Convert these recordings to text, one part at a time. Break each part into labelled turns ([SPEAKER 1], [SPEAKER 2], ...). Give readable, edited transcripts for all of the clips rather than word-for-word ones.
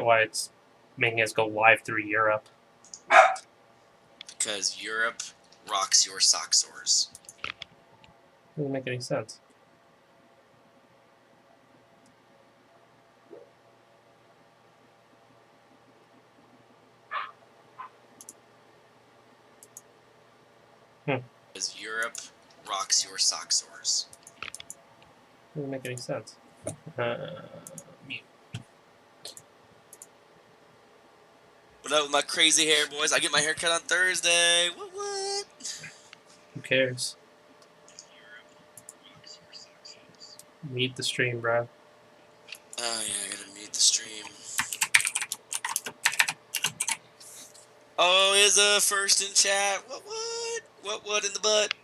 [SPEAKER 1] at why it's making us go live through Europe.
[SPEAKER 2] Because Europe rocks your sock sores.
[SPEAKER 1] Doesn't make any sense.
[SPEAKER 2] Because Europe rocks your sock sores.
[SPEAKER 1] Doesn't make any sense. Mute.
[SPEAKER 2] What up with my crazy hair, boys? I get my hair cut on Thursday. What?
[SPEAKER 1] Who cares? Mute the stream, bro.
[SPEAKER 2] Oh yeah, I gotta mute the stream. Oh, is a first in chat. What in the butt?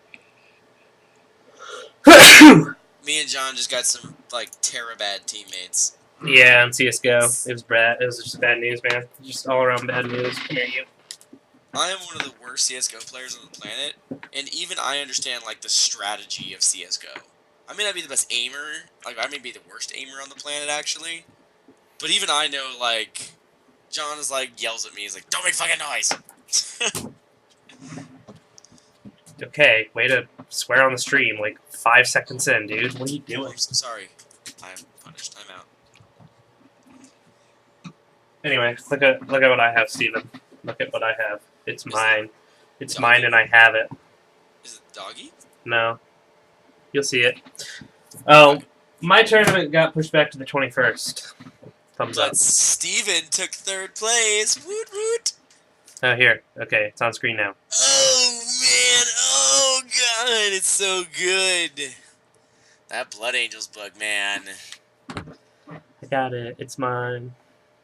[SPEAKER 2] Me and John just got some like bad teammates.
[SPEAKER 1] Yeah, on CS:GO, it was bad. It was just bad news, man. Just all around bad news. Come here, you.
[SPEAKER 2] I am one of the worst CS:GO players on the planet, and even I understand like the strategy of CS:GO. I may not be the best aimer, like I may be the worst aimer on the planet actually, but even I know like John is like yells at me. He's like, "Don't make fucking noise."
[SPEAKER 1] Okay, way to swear on the stream like 5 seconds in, dude. What are you doing?
[SPEAKER 2] Oh, I'm so sorry. I'm punished. I'm out.
[SPEAKER 1] Anyway, look at what I have, Steven. Look at what I have. It's mine. It's
[SPEAKER 2] doggy?
[SPEAKER 1] mine, and I have it.
[SPEAKER 2] Is it doggy?
[SPEAKER 1] No, you'll see it. Oh, my tournament got pushed back to the 21st. Thumbs up.
[SPEAKER 2] But Steven took 3rd place. Woot woot.
[SPEAKER 1] Oh, here. Okay, it's on screen now.
[SPEAKER 2] Oh man! Oh god! It's so good. That Blood Angels book, man.
[SPEAKER 1] I got it. It's mine.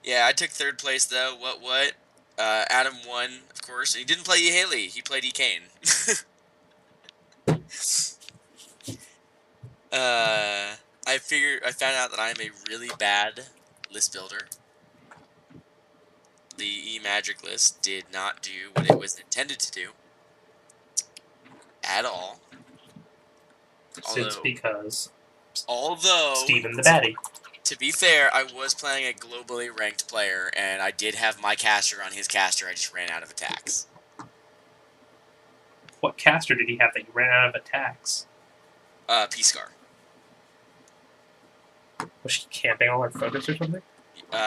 [SPEAKER 2] Yeah, I took 3rd place though. What? Adam won, of course. He didn't play E. Haley. He played E. Kane. I found out that I'm a really bad list builder. The E Magic list did not do what it was intended to do at all.
[SPEAKER 1] It's because Steven the baddie.
[SPEAKER 2] To be fair, I was playing a globally ranked player, and I did have my caster on his caster. I just ran out of attacks.
[SPEAKER 1] What caster did he have that you ran out of attacks?
[SPEAKER 2] P-Scar.
[SPEAKER 1] Was she camping all her focus or something?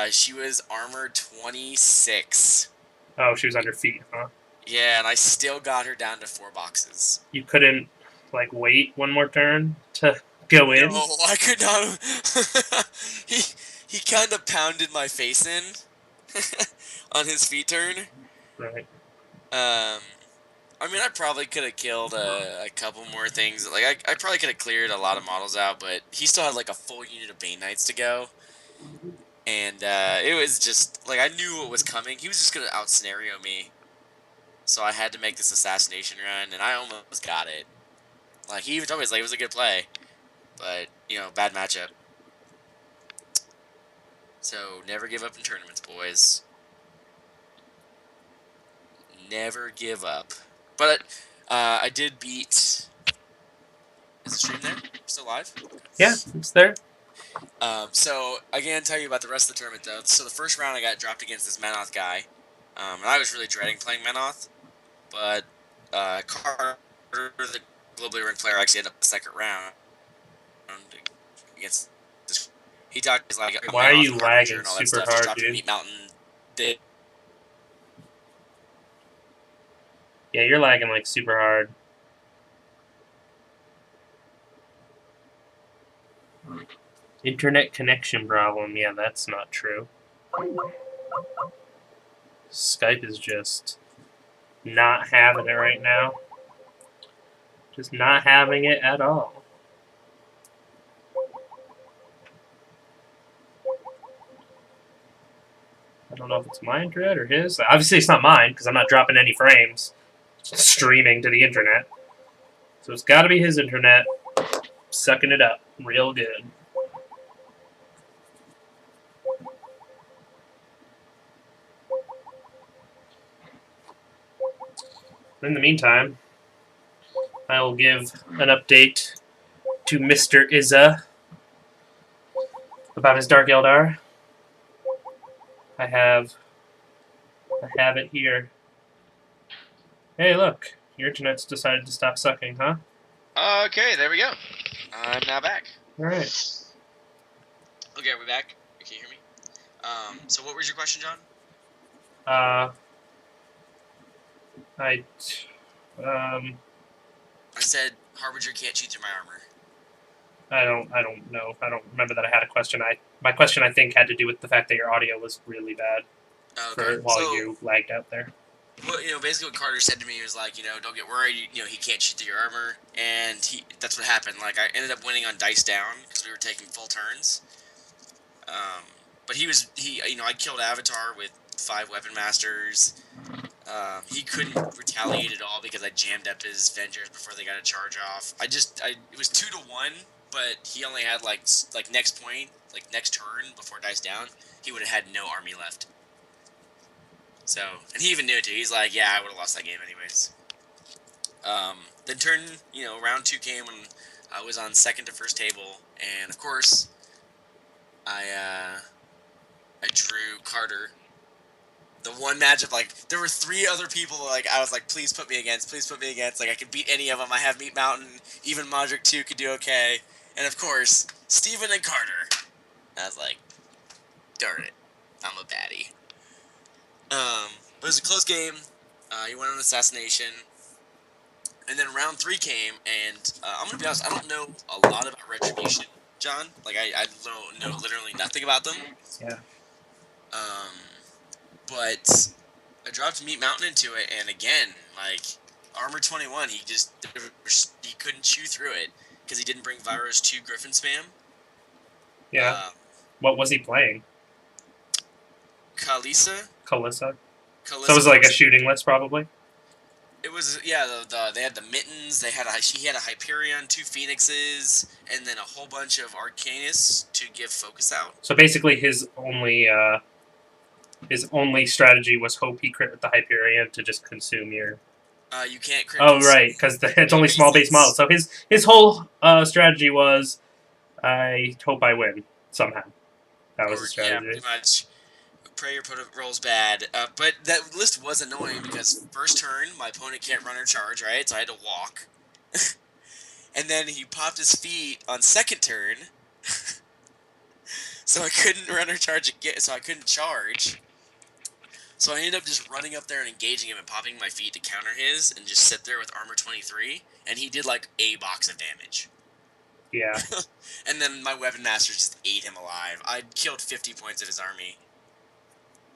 [SPEAKER 2] She was armor 26.
[SPEAKER 1] Oh, she was on your feet, huh?
[SPEAKER 2] Yeah, and I still got her down to 4 boxes.
[SPEAKER 1] You couldn't, like, wait one more turn to go in?
[SPEAKER 2] No, I could not. He kind of pounded my face in on his feet turn.
[SPEAKER 1] Right.
[SPEAKER 2] I mean, I probably could have killed a couple more things. Like, I probably could have cleared a lot of models out, but he still had, like, a full unit of Bane Knights to go. And it was just, like, I knew what was coming. He was just going to out-scenario me. So I had to make this assassination run, and I almost got it. Like, he even told me, it was a good play. But, you know, bad matchup. So, never give up in tournaments, boys. Never give up. But I did beat... Is the stream there? Still live?
[SPEAKER 1] Yeah, it's there.
[SPEAKER 2] So, again, tell you about the rest of the tournament, though. So, the first round I got dropped against this Menoth guy. And I was really dreading playing Menoth. But Carter, the globally ranked player, actually ended up the 2nd round against this. He talked his like,
[SPEAKER 1] why are you lagging super hard, dude?
[SPEAKER 2] Meat Mountain.
[SPEAKER 1] Yeah, you're lagging like super hard. Internet connection problem. Yeah, that's not true. Skype is just not having it right now. Just not having it at all. I don't know if it's my internet or his. Obviously, it's not mine because I'm not dropping any frames. It's just streaming to the internet. So it's got to be his internet. Sucking it up real good. In the meantime, I will give an update to Mr. Izza about his Dark Eldar. I have it here. Hey, look, your internet's decided to stop sucking, huh?
[SPEAKER 3] Okay, there we go. I'm now back.
[SPEAKER 1] All right.
[SPEAKER 2] Okay, are we back? Can you hear me? So what was your question, John?
[SPEAKER 1] I
[SPEAKER 2] I said Harbinger can't shoot through my armor.
[SPEAKER 1] I don't know. I don't remember that I had a question. My question I think had to do with the fact that your audio was really bad
[SPEAKER 2] Okay.
[SPEAKER 1] while
[SPEAKER 2] So,
[SPEAKER 1] you lagged out there.
[SPEAKER 2] well, basically what Carter said to me was like, don't get worried. He can't shoot through your armor, and that's what happened. Like, I ended up winning on dice down because we were taking full turns. But I killed Avatar with 5 weapon masters. He couldn't retaliate at all because I jammed up his Vengers before they got a charge off. It was 2-1, but he only had like next point, like next turn before dice down, he would have had no army left. So, and he even knew it too. He's like, yeah, I would have lost that game anyways. Then round 2 came when I was on second to first table, and of course, I drew Carter. The one matchup, like, there were 3 other people, like, I was like, please put me against, like, I could beat any of them. I have Meat Mountain, even Modric 2 could do okay. And of course, Steven and Carter. I was like, darn it, I'm a baddie. But it was a close game. He went on assassination. And then round 3 came, and I'm gonna be honest, I don't know a lot about Retribution, John. Like, I don't know literally nothing about them.
[SPEAKER 1] Yeah.
[SPEAKER 2] But I dropped Meat Mountain into it, and again, like, Armor 21, he couldn't chew through it because he didn't bring Virus 2 Griffin spam.
[SPEAKER 1] Yeah. What was he playing?
[SPEAKER 2] Kalisa.
[SPEAKER 1] So it was like a shooting list, probably.
[SPEAKER 2] It was, yeah. They had the mittens. He had a Hyperion, 2 Phoenixes, and then a whole bunch of Arcanus to give focus out.
[SPEAKER 1] So basically, his only strategy was hope he crit with the Hyperion to just consume your.
[SPEAKER 2] You can't crit.
[SPEAKER 1] Oh right, because it's only small base models. So his whole strategy was, I hope I win somehow. That was his strategy.
[SPEAKER 2] Yeah, pretty much. Pray your opponent rolls bad. But that list was annoying because first turn, my opponent can't run or charge, right? So I had to walk. And then he popped his feet on second turn. So I couldn't run or charge again, so I couldn't charge. So I ended up just running up there and engaging him and popping my feet to counter his and just sit there with Armor 23. And he did like a box of damage.
[SPEAKER 1] Yeah.
[SPEAKER 2] And then my Weapon Masters just ate him alive. I killed 50 points of his army.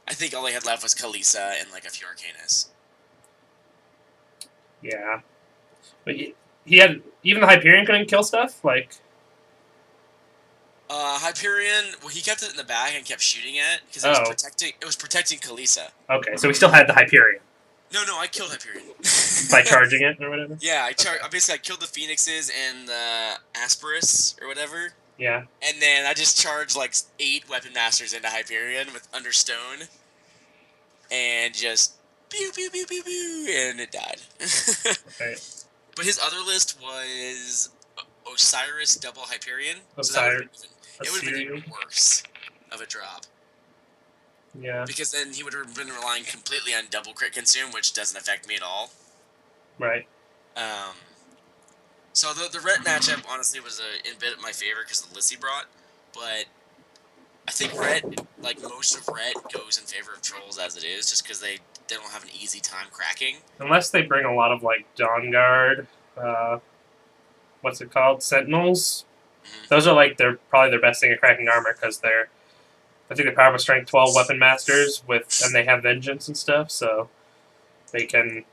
[SPEAKER 2] I think all I had left was Kalisa and like a few Arcanus.
[SPEAKER 1] Yeah. But he had, even the Hyperion couldn't kill stuff? Like.
[SPEAKER 2] Hyperion, well, he kept it in the back and kept shooting it because it was protecting Kalisa.
[SPEAKER 1] Okay, so we still had the Hyperion.
[SPEAKER 2] No, I killed Hyperion.
[SPEAKER 1] By charging it or whatever?
[SPEAKER 2] Yeah, I killed the Phoenixes and the Asperus or whatever.
[SPEAKER 1] Yeah.
[SPEAKER 2] And then I just charged like 8 Weapon Masters into Hyperion with Understone. And just pew pew pew pew pew, and it died.
[SPEAKER 1] Right.
[SPEAKER 2] But his other list was Osiris double Hyperion.
[SPEAKER 1] Osiris.
[SPEAKER 2] So it would have been even worse of a drop.
[SPEAKER 1] Yeah.
[SPEAKER 2] Because then he would have been relying completely on double crit consume, which doesn't affect me at all.
[SPEAKER 1] Right.
[SPEAKER 2] So the ret matchup honestly was a bit of my favor because of the list he brought, but I think ret, like most of ret, goes in favor of trolls as it is, just because they don't have an easy time cracking.
[SPEAKER 1] Unless they bring a lot of like Dawn Guard, what's it called, Sentinels. Mm-hmm. Those are like probably their best thing at cracking armor because I think they're power of strength 12 weapon masters and they have vengeance and stuff, so they can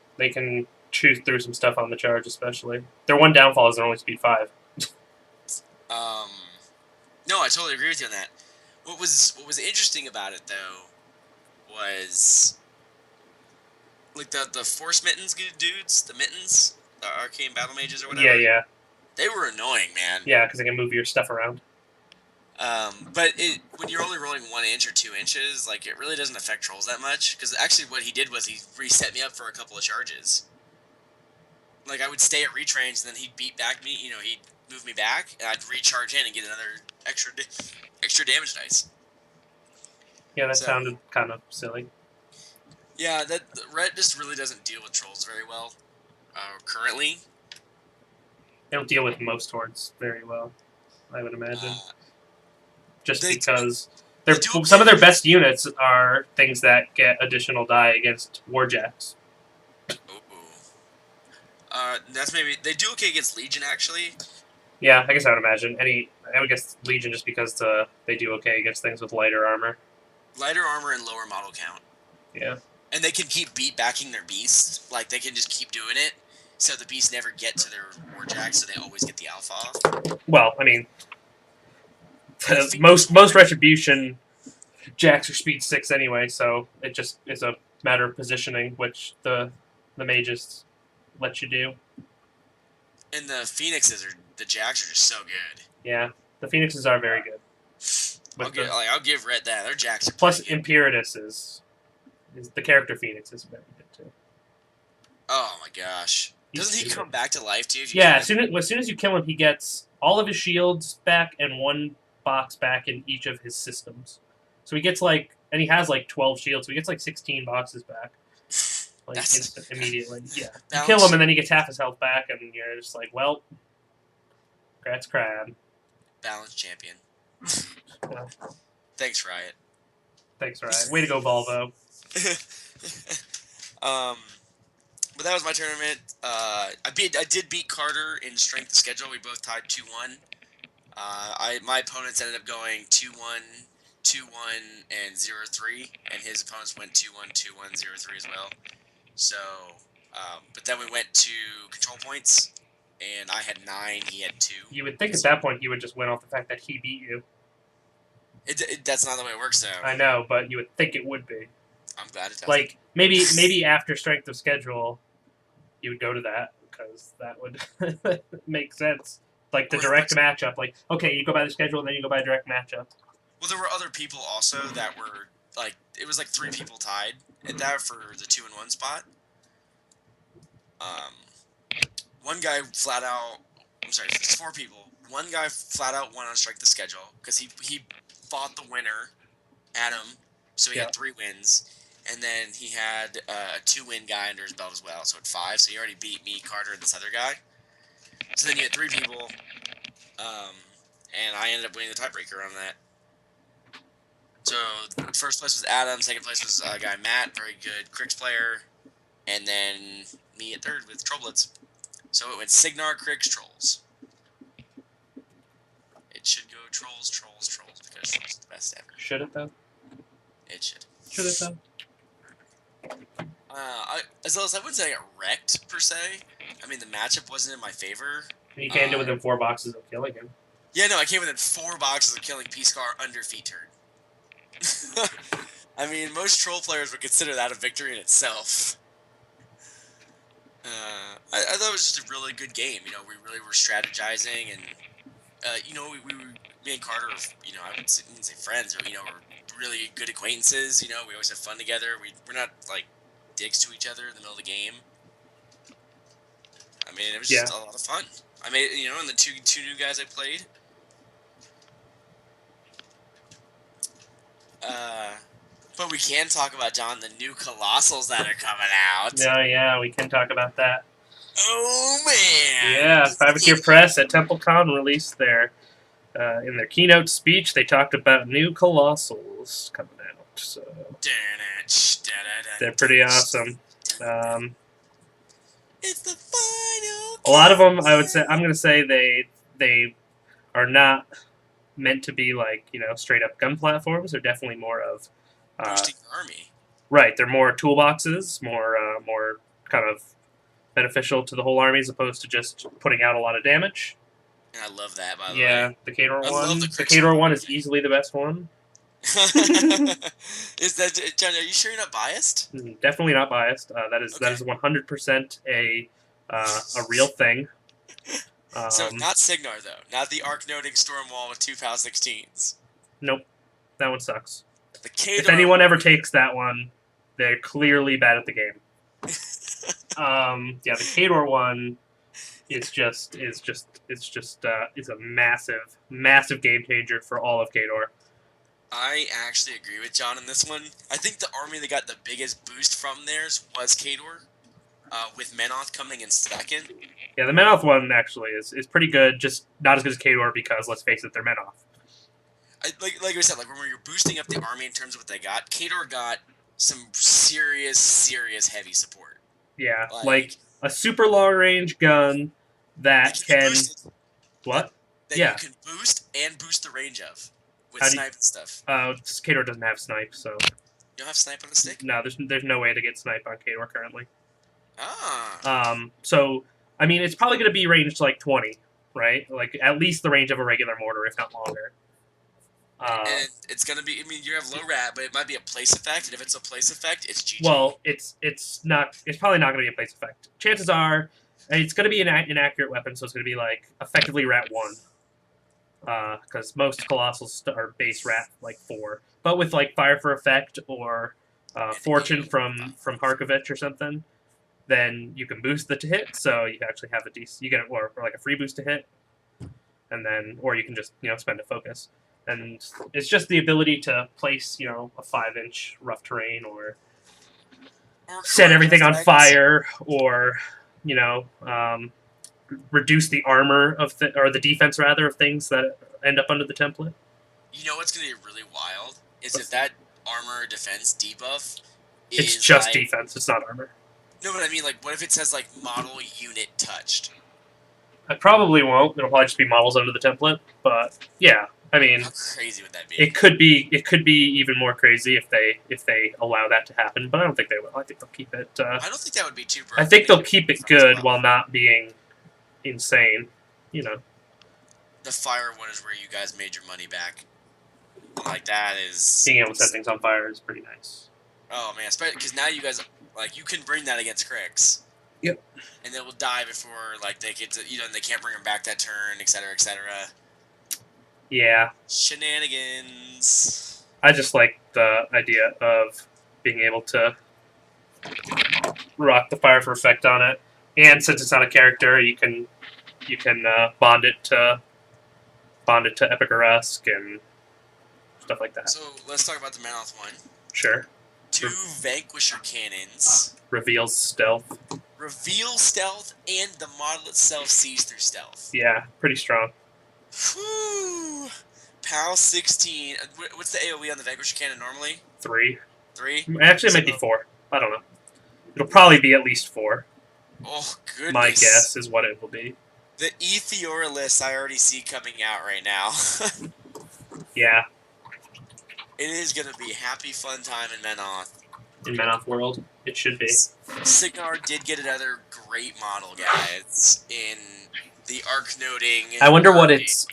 [SPEAKER 1] chew through some stuff on the charge, especially. Their one downfall is they're only speed 5.
[SPEAKER 2] No, I totally agree with you on that. What was interesting about it though was like the Force Mittens dudes, the Mittens, the Arcane Battle Mages or whatever.
[SPEAKER 1] Yeah.
[SPEAKER 2] They were annoying, man.
[SPEAKER 1] Yeah, because they can move your stuff around.
[SPEAKER 2] But when you're only rolling 1 inch or 2 inches, like, it really doesn't affect trolls that much. Because actually what he did was he reset me up for a couple of charges. Like, I would stay at retrains, and then he'd beat back me, he'd move me back, and I'd recharge in and get another extra damage dice.
[SPEAKER 1] Yeah, that
[SPEAKER 2] So-
[SPEAKER 1] sounded kind of silly.
[SPEAKER 2] Yeah, that Ret just really doesn't deal with trolls very well currently.
[SPEAKER 1] They don't deal with most hordes very well, I would imagine. Just
[SPEAKER 2] they-
[SPEAKER 1] because
[SPEAKER 2] they do
[SPEAKER 1] some of their
[SPEAKER 2] okay.
[SPEAKER 1] best units are things that get additional die against warjacks.
[SPEAKER 2] That's maybe they do okay against Legion actually.
[SPEAKER 1] Yeah, I guess I would imagine I would guess Legion just because they do okay against things with lighter armor.
[SPEAKER 2] Lighter armor and lower model count.
[SPEAKER 1] Yeah.
[SPEAKER 2] And they can keep backing their beasts. Like, they can just keep doing it, so the beasts never get to their warjacks, so they always get the alpha off.
[SPEAKER 1] Well, I mean,
[SPEAKER 2] And the
[SPEAKER 1] most retribution jacks are speed 6 anyway, so it just is a matter of positioning, which the mages let you do.
[SPEAKER 2] And the the jacks are just so good.
[SPEAKER 1] Yeah, the phoenixes are very good.
[SPEAKER 2] I'll give Red that. Their jacks are
[SPEAKER 1] Plus,
[SPEAKER 2] pretty good.
[SPEAKER 1] Imperatus is the character Phoenix is very good too.
[SPEAKER 2] Oh my gosh. Doesn't he come back to life too?
[SPEAKER 1] Yeah, as soon as you kill him, he gets all of his shields back and 1 box back in each of his systems. So he gets and he has 12 shields, so he gets 16 boxes back. Immediately. Yeah. You kill him and then he gets half his health back, and you're just like, well, congrats, crab.
[SPEAKER 2] Balance champion.
[SPEAKER 1] Yeah.
[SPEAKER 2] Thanks, Riot.
[SPEAKER 1] Thanks, Riot. Way to go, Volvo.
[SPEAKER 2] But that was my tournament. I did beat Carter in strength of schedule. We both tied 2-1. My opponents ended up going 2-1, 2-1, and 0-3, and his opponents went 2-1, 2-1, 0-3 as well. So, but then we went to control points, and I had 9, he had 2.
[SPEAKER 1] You would think at that point he would just win off the fact that he beat you.
[SPEAKER 2] That's not the way it works, though.
[SPEAKER 1] I know, but you would think it would be.
[SPEAKER 2] I'm glad it doesn't.
[SPEAKER 1] Maybe after strength of schedule, you would go to that because that would make sense. Like the direct matchup. Okay, you go by the schedule and then you go by a direct matchup.
[SPEAKER 2] Well, there were other people also that were it was 3 people tied at that for the 2-1 spot. One guy flat out. I'm sorry, it's 4 people. One guy flat out won on strength of schedule because he fought the winner, Adam. So he had 3 wins. And then he had a 2-win guy under his belt as well, so at 5. So he already beat me, Carter, and this other guy. So then you had 3 people, and I ended up winning the tiebreaker on that. So first place was Adam, second place was a guy Matt, very good Cryx player, and then me at third with Trollblitz. So it went Signar, Cryx, Trolls. It should go Trolls, Trolls, Trolls, because Trolls is the best ever.
[SPEAKER 1] Should it though?
[SPEAKER 2] It should.
[SPEAKER 1] Should it though?
[SPEAKER 2] As well as I wouldn't say I got wrecked per se. I mean, the matchup wasn't in my favor.
[SPEAKER 1] And you can't do within 4 boxes of killing him.
[SPEAKER 2] Yeah, no, I came within 4 boxes of killing P-Scar under feet turn. I mean, most troll players would consider that a victory in itself. I thought it was just a really good game. You know, we really were strategizing, and me and Carter, I wouldn't say friends, but we're really good acquaintances. You know, we always have fun together. We're not dicks to each other in the middle of the game. I mean, it was just a lot of fun. I made, and the two new guys I played. But we can talk about, John, the new Colossals that are coming out.
[SPEAKER 1] Yeah, we can talk about that.
[SPEAKER 2] Oh, man!
[SPEAKER 1] Yeah, Privateer Press at TempleCon released in their keynote speech, they talked about new Colossals coming out. So they're pretty awesome.
[SPEAKER 2] It's the final.
[SPEAKER 1] A lot of them, I'm going to say they are not meant to be straight up gun platforms. They're definitely more of
[SPEAKER 2] boosting your army.
[SPEAKER 1] Right, they're more toolboxes, more kind of beneficial to the whole army as opposed to just putting out a lot of damage.
[SPEAKER 2] And I love that, by the way.
[SPEAKER 1] Yeah, the Kador one.
[SPEAKER 2] The
[SPEAKER 1] Kador one is easily the best one.
[SPEAKER 2] Is that, John? Are you sure you're not biased?
[SPEAKER 1] Definitely not biased. That is 100% a real thing.
[SPEAKER 2] So not Signar though, not the arc-noting Stormwall with 2 PAL 16s.
[SPEAKER 1] Nope, that one sucks.
[SPEAKER 2] The Kador.
[SPEAKER 1] If anyone ever takes that one, they're clearly bad at the game. The Kador one is a massive game changer for all of Kador.
[SPEAKER 2] I actually agree with John in this one. I think the army that got the biggest boost from theirs was Khador, with Menoth coming in second.
[SPEAKER 1] Yeah, the Menoth one actually is pretty good, just not as good as Khador because, let's face it, they're Menoth.
[SPEAKER 2] Like we said, like when you're boosting up the army in terms of what they got, Khador got some serious heavy support.
[SPEAKER 1] Yeah, like a super long range gun that can what?
[SPEAKER 2] That
[SPEAKER 1] Yeah,
[SPEAKER 2] you can boost and boost the range of with
[SPEAKER 1] How do you-
[SPEAKER 2] snipe and stuff.
[SPEAKER 1] Khador doesn't have snipe, so
[SPEAKER 2] You don't have snipe on the stick?
[SPEAKER 1] no, there's no way to get snipe on Khador currently.
[SPEAKER 2] Ah.
[SPEAKER 1] So I mean, it's probably going to be ranged like 20, right? Like at least the range of a regular mortar, if not longer.
[SPEAKER 2] And it's gonna be. I mean, you have low rat, but it might be a place effect. And if it's a place effect, it's GG.
[SPEAKER 1] Well, it's not. It's probably not going to be a place effect. Chances are, it's going to be an inaccurate weapon, so it's going to be like effectively rat 1. Because most colossals are base rat like 4, but with like fire for effect or fortune from Harkovich or something, then you can boost the to hit. So you actually have a decent. You get or like a free boost to hit, and then or you can just spend a focus. And it's just the ability to place, a 5-inch rough terrain or set everything on fire or, reduce the armor or the defense rather of things that end up under the template.
[SPEAKER 2] You know what's going to be really wild is if that armor defense debuff is
[SPEAKER 1] it's just
[SPEAKER 2] like,
[SPEAKER 1] defense. It's not armor.
[SPEAKER 2] No, but I mean, like, what if it says like model unit touched?
[SPEAKER 1] I probably won't. It'll probably just be models under the template. But yeah. I mean,
[SPEAKER 2] how crazy would that be?
[SPEAKER 1] It could be even more crazy if they allow that to happen, but I don't think they will. I think they'll keep it.
[SPEAKER 2] I don't think that would be too broken.
[SPEAKER 1] I think they'll keep it good while not being insane.
[SPEAKER 2] The fire one is where you guys made your money back. Like that is
[SPEAKER 1] being able to set things on fire is pretty nice.
[SPEAKER 2] Oh man, because now you guys you can bring that against Cryx.
[SPEAKER 1] Yep.
[SPEAKER 2] And they will die before they get to and they can't bring them back that turn, etc. etc.
[SPEAKER 1] Yeah.
[SPEAKER 2] Shenanigans.
[SPEAKER 1] I just like the idea of being able to rock the fire for effect on it, and since it's not a character, you can bond it to Epicaresque and stuff like that.
[SPEAKER 2] So let's talk about the Manoth one.
[SPEAKER 1] Sure.
[SPEAKER 2] 2 Vanquisher cannons.
[SPEAKER 1] Reveals stealth.
[SPEAKER 2] Reveal stealth, and the model itself sees through stealth.
[SPEAKER 1] Yeah, pretty strong.
[SPEAKER 2] Whew. PAL 16. What's the AoE on the Vanquisher cannon normally?
[SPEAKER 1] 3.
[SPEAKER 2] 3?
[SPEAKER 1] Actually, it might be 4. I don't know. It'll probably be at least 4.
[SPEAKER 2] Oh, goodness.
[SPEAKER 1] My guess is what it will be.
[SPEAKER 2] The Ethiora list I already see coming out right now.
[SPEAKER 1] Yeah.
[SPEAKER 2] It is going to be happy fun time in Menoth.
[SPEAKER 1] In Menoth World, it should be.
[SPEAKER 2] Signar did get another great model, guys, in the arc noting.
[SPEAKER 1] I wonder what's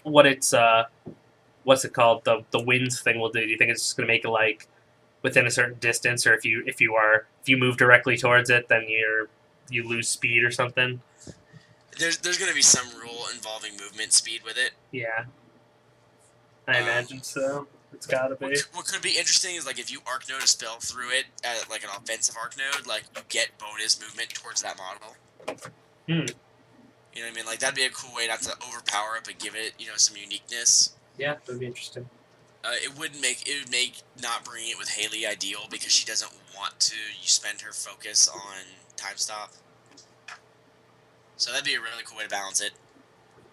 [SPEAKER 1] it called? The winds thing will do. Do you think it's just gonna make it like within a certain distance, or if you move directly towards it, then you lose speed or something?
[SPEAKER 2] There's gonna be some rule involving movement speed with it.
[SPEAKER 1] Yeah. I imagine so. It's gotta be.
[SPEAKER 2] What could be interesting is like if you arc node a spell through it at like an offensive arc node, like you get bonus movement towards that model. You know what I mean? Like that'd be a cool way not to overpower it, but give it some uniqueness.
[SPEAKER 1] Yeah, that'd be interesting.
[SPEAKER 2] It would make not bringing it with Haley ideal because she doesn't want to spend her focus on time stop. So that'd be a really cool way to balance it.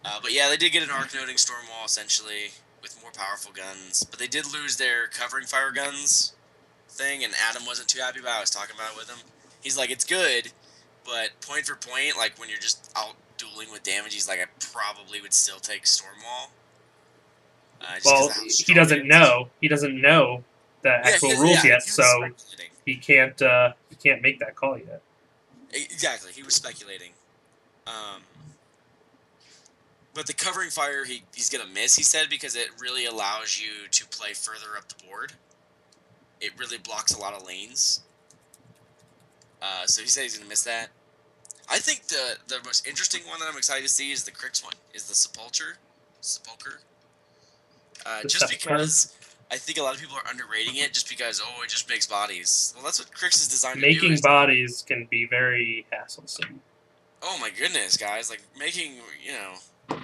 [SPEAKER 2] But yeah, they did get an arc noding Stormwall essentially with more powerful guns, but they did lose their covering fire guns thing, and Adam wasn't too happy about it. I was talking about it with him. He's like, it's good, but point for point, like when you're just out dueling with damage, he's like, I probably would still take Stormwall.
[SPEAKER 1] Well, he doesn't know. He doesn't know the actual rules yet, so he can't make that call yet.
[SPEAKER 2] Exactly, he was speculating. But the covering fire, he's going to miss, he said, because it really allows you to play further up the board. It really blocks a lot of lanes. So he said he's going to miss that. I think the most interesting one that I'm excited to see is the Cryx one, is the Sepulcher. Just because I think a lot of people are underrating it just because, it just makes bodies. Well, that's what Cryx is designed to do.
[SPEAKER 1] Making bodies can be very hassle-some.
[SPEAKER 2] Oh my goodness, guys. Like,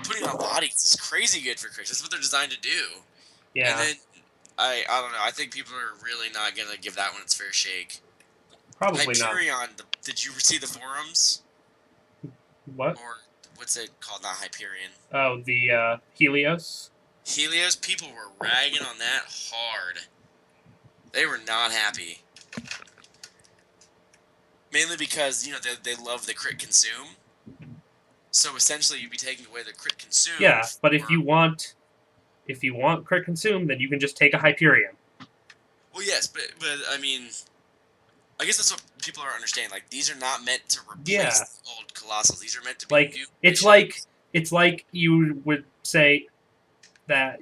[SPEAKER 2] putting on bodies is crazy good for Cryx. That's what they're designed to do.
[SPEAKER 1] Yeah.
[SPEAKER 2] And then I don't know. I think people are really not gonna give that one its fair shake.
[SPEAKER 1] Probably not.
[SPEAKER 2] Hyperion. Did you see the forums?
[SPEAKER 1] What?
[SPEAKER 2] Or what's it called? Not Hyperion.
[SPEAKER 1] Oh, the Helios.
[SPEAKER 2] Helios. People were ragging on that hard. They were not happy. Mainly because they love the crit consume. So essentially, you'd be taking away the crit consume.
[SPEAKER 1] Yeah, but if you want crit consume, then you can just take a Hyperion.
[SPEAKER 2] Well, yes, but I mean, I guess that's what people are understanding. Like, these are not meant to replace the old Colossals. These are meant to be
[SPEAKER 1] like
[SPEAKER 2] new
[SPEAKER 1] it's
[SPEAKER 2] missions.
[SPEAKER 1] it's like you would say that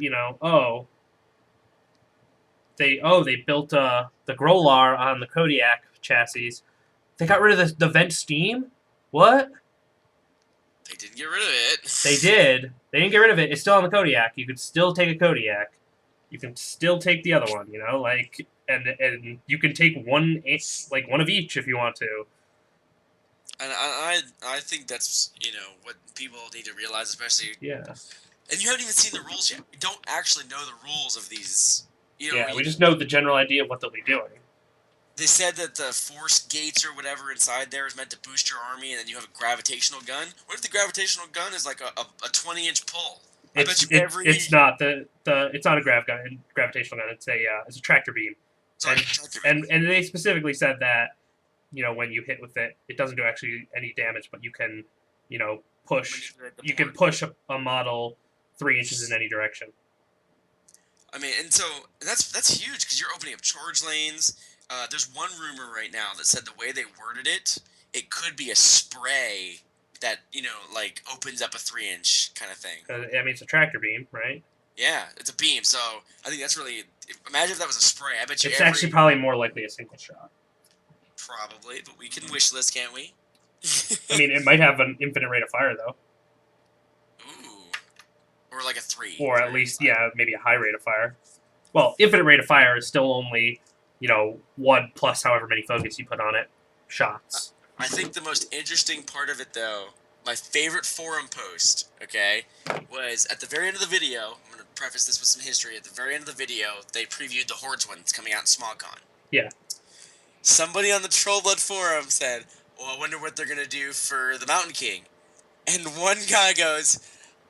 [SPEAKER 1] they built the Grolar on the Kodiak chassis. They got rid of the vent steam. What?
[SPEAKER 2] They didn't get rid of it.
[SPEAKER 1] They did. They didn't get rid of it. It's still on the Kodiak. You could still take a Kodiak. You can still take the other one. And you can take one of each if you want to.
[SPEAKER 2] And I think that's what people need to realize, especially.
[SPEAKER 1] Yeah.
[SPEAKER 2] And you haven't even seen the rules yet. You don't actually know the rules of these.
[SPEAKER 1] We just know the general idea of what they'll be doing.
[SPEAKER 2] They said that the force gates or whatever inside there is meant to boost your army, and then you have a gravitational gun. What if the gravitational gun is like a 20-inch pull?
[SPEAKER 1] It's not it's not a gravitational gun. It's a tractor beam.
[SPEAKER 2] Sorry,
[SPEAKER 1] and they specifically said that when you hit with it, it doesn't do actually any damage, but you can push a model 3 inches in any direction.
[SPEAKER 2] I mean, and so that's huge because you're opening up charge lanes. There's one rumor right now that said the way they worded it, it could be a spray that opens up a 3-inch kind of thing.
[SPEAKER 1] I mean, it's a tractor beam, right?
[SPEAKER 2] Yeah, it's a beam. So I think that's really. Imagine if that was a spray. I bet you.
[SPEAKER 1] It's actually probably more likely a single shot.
[SPEAKER 2] Probably, but we can wish list, can't we?
[SPEAKER 1] I mean, it might have an infinite rate of fire though.
[SPEAKER 2] Ooh, or like a 3.
[SPEAKER 1] Or at least, maybe a high rate of fire. Well, infinite rate of fire is still only 1 plus however many focus you put on it shots.
[SPEAKER 2] I think the most interesting part of it, though, my favorite forum post, was at the very end of the video. I'm going to preface this with some history. At the very end of the video, they previewed the Hordes one that's coming out in SmogCon.
[SPEAKER 1] Yeah.
[SPEAKER 2] Somebody on the Trollblood forum said, "Well, I wonder what they're going to do for the Mountain King." And one guy goes,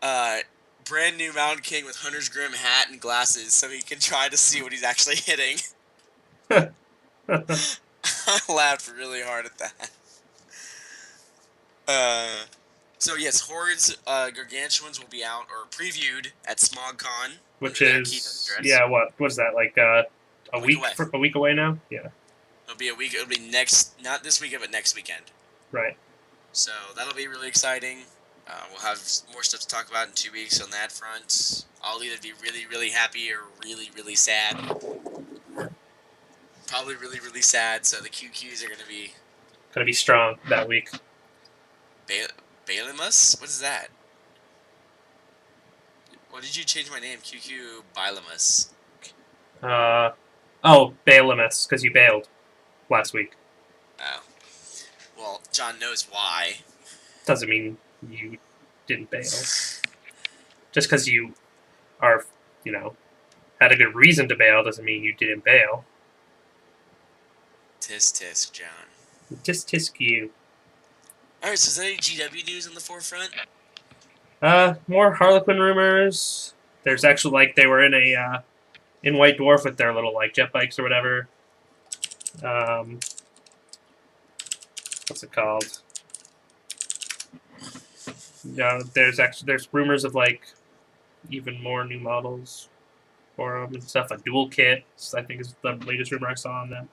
[SPEAKER 2] brand new Mountain King with Hunter's Grim hat and glasses so he can try to see what he's actually hitting. I laughed really hard at that. So yes, Hordes Gargantuans will be out or previewed at SmogCon,
[SPEAKER 1] which is what is that, like a week away now? Yeah.
[SPEAKER 2] It'll be a week. It'll be not this weekend, but next weekend.
[SPEAKER 1] Right.
[SPEAKER 2] So that'll be really exciting. We'll have more stuff to talk about in 2 weeks on that front. I'll either be really, really happy or really, really sad. Probably really, really sad. So the QQs are gonna be
[SPEAKER 1] strong that week.
[SPEAKER 2] Balimus? What is that? What did you change my name? QQ Balimus.
[SPEAKER 1] Balimus, because you bailed last week.
[SPEAKER 2] Oh. Well, John knows why.
[SPEAKER 1] Doesn't mean you didn't bail. Just because you are, had a good reason to bail doesn't mean you didn't bail.
[SPEAKER 2] Tisk, John.
[SPEAKER 1] Tisk you.
[SPEAKER 2] Alright, so is there any GW news on the forefront?
[SPEAKER 1] More Harlequin rumors. There's actually, they were in White Dwarf with their little, jet bikes or whatever. What's it called? There's rumors of, even more new models for them and stuff. A dual kit, I think, is the latest rumor I saw on that.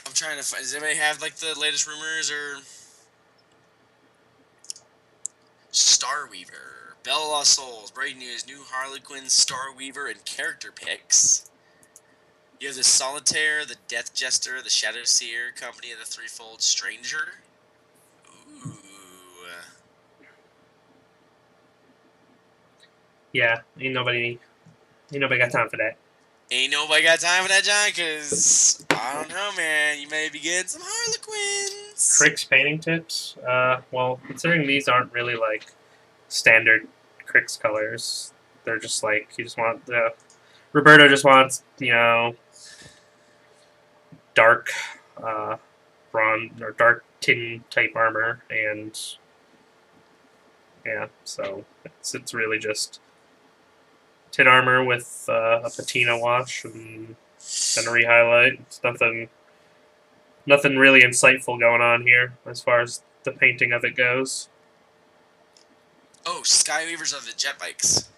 [SPEAKER 2] I'm trying to find. Does anybody have, the latest rumors or... Starweaver. Bella Lost Souls. Breaking news. New Harlequin, Starweaver, and character picks. You have the Solitaire, the Death Jester, the Shadow Seer, Company of the Threefold Stranger. Ooh.
[SPEAKER 1] Yeah, ain't nobody got time for that.
[SPEAKER 2] Ain't nobody got time for that, John, because, I don't know, man, you may be getting some Harlequins.
[SPEAKER 1] Cryx painting tips? Well, considering these aren't really, standard Cryx colors, they're just like Roberto just wants dark bronze or dark tin type armor, and yeah, so it's really just tin armor with a patina wash and then a rehighlight. It's nothing really insightful going on here as far as the painting of it goes.
[SPEAKER 2] Oh, Skyweavers are the jet bikes.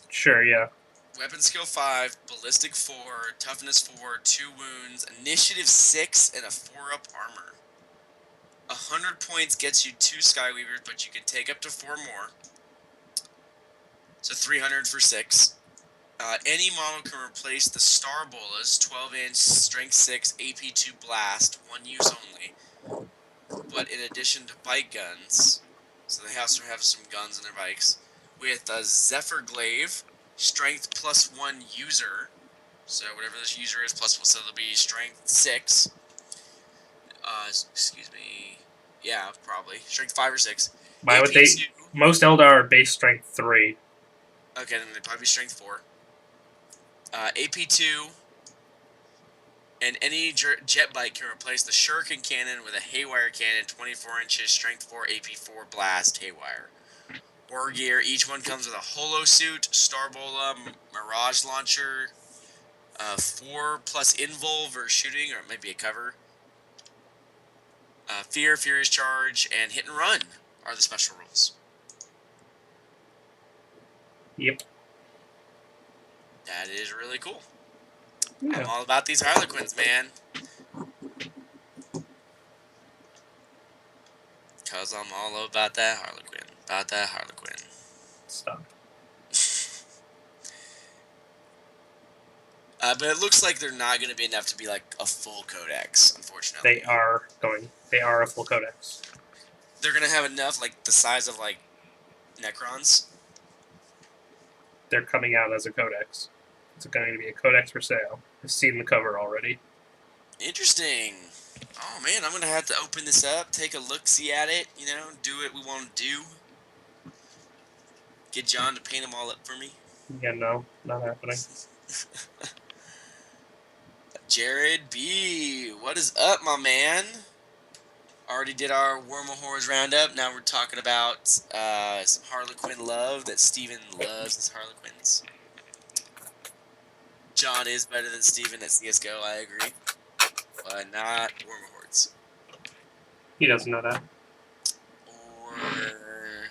[SPEAKER 1] Sure, yeah.
[SPEAKER 2] Weapon skill 5, ballistic 4, toughness 4, 2 wounds, initiative 6, and a 4-up armor. 100 points gets you 2 Skyweavers, but you can take up to 4 more. So 300 for 6. Any model can replace the Star Bolas, 12-inch, strength 6, AP2 blast, 1 use only. But in addition to bike guns, so they also have some guns in their bikes, with a Zephyr Glaive, strength +1 user, so whatever this user is so they'll be strength 6. Excuse me. Yeah, probably strength 5 or 6.
[SPEAKER 1] Why would they? Most Eldar are base strength 3.
[SPEAKER 2] Okay, then they'd probably be strength 4. AP2, and any jet bike can replace the Shuriken cannon with a Haywire cannon, 24 inches, strength 4, AP4 blast, Haywire. War gear, each one comes with a holo suit, Starbola, Mirage launcher, 4 plus invulve or shooting, or it might be a cover. Fear, Furious Charge, and Hit and Run are the special rules.
[SPEAKER 1] Yep.
[SPEAKER 2] That is really cool.
[SPEAKER 1] Yeah.
[SPEAKER 2] I'm all about these Harlequins, man. Because I'm all about that Harlequin.
[SPEAKER 1] Stop.
[SPEAKER 2] But it looks like they're not going to be enough to be like a full codex, unfortunately.
[SPEAKER 1] They are a full codex.
[SPEAKER 2] They're going to have enough, like, the size of, like, Necrons.
[SPEAKER 1] They're coming out as a codex. It's going to be a codex for sale. I've seen the cover already.
[SPEAKER 2] Interesting. Oh, man, I'm going to have to open this up, take a look-see at it, do what we want to do. Get John to paint them all up for me.
[SPEAKER 1] Yeah, no, not happening.
[SPEAKER 2] Jared B, what is up, my man? Already did our Wormahors roundup. Now we're talking about some Harlequin love that Steven loves his Harlequins. John is better than Steven at CSGO, I agree. But not Wormahordes.
[SPEAKER 1] He doesn't know that.
[SPEAKER 2] Or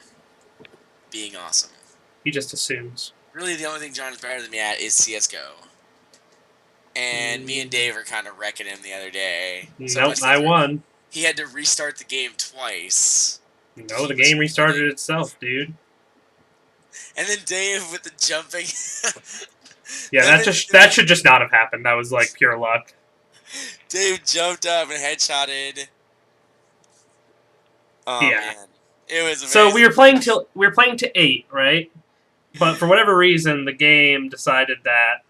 [SPEAKER 2] being awesome.
[SPEAKER 1] He just assumes.
[SPEAKER 2] Really, the only thing John is better than me at is CSGO. And me and Dave are kind of wrecking him the other day.
[SPEAKER 1] Nope, I won.
[SPEAKER 2] He had to restart the game twice.
[SPEAKER 1] No, the game restarted itself, dude.
[SPEAKER 2] And then Dave with the jumping.
[SPEAKER 1] Yeah, that should just not have happened. That was like pure luck.
[SPEAKER 2] Dave jumped up and headshotted. Oh,
[SPEAKER 1] yeah.
[SPEAKER 2] Man. It was amazing.
[SPEAKER 1] So we were playing to 8, right? But for whatever reason, the game decided that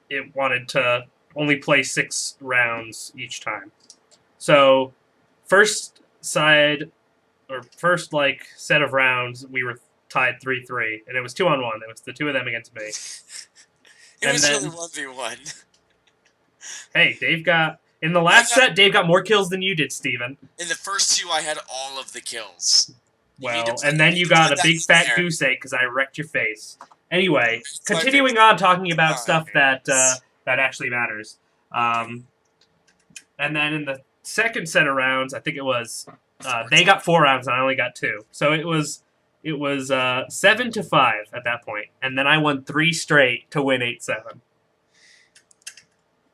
[SPEAKER 1] it wanted to only play 6 rounds each time. So first set of rounds, we were tied 3-3, and it was 2-on-1. It was the 2 of them against me.
[SPEAKER 2] It was really 1v1.
[SPEAKER 1] Hey, in the last set, Dave got more kills than you did, Steven.
[SPEAKER 2] In the first 2, I had all of the kills.
[SPEAKER 1] Well, and then you got a big fat goose egg because I wrecked your face. Anyway, continuing on talking about stuff that actually matters. And then in the second set of rounds, I think it was they got 4 rounds and I only got 2. So it was 7-5 at that point, and then I won 3 straight to win 8-7.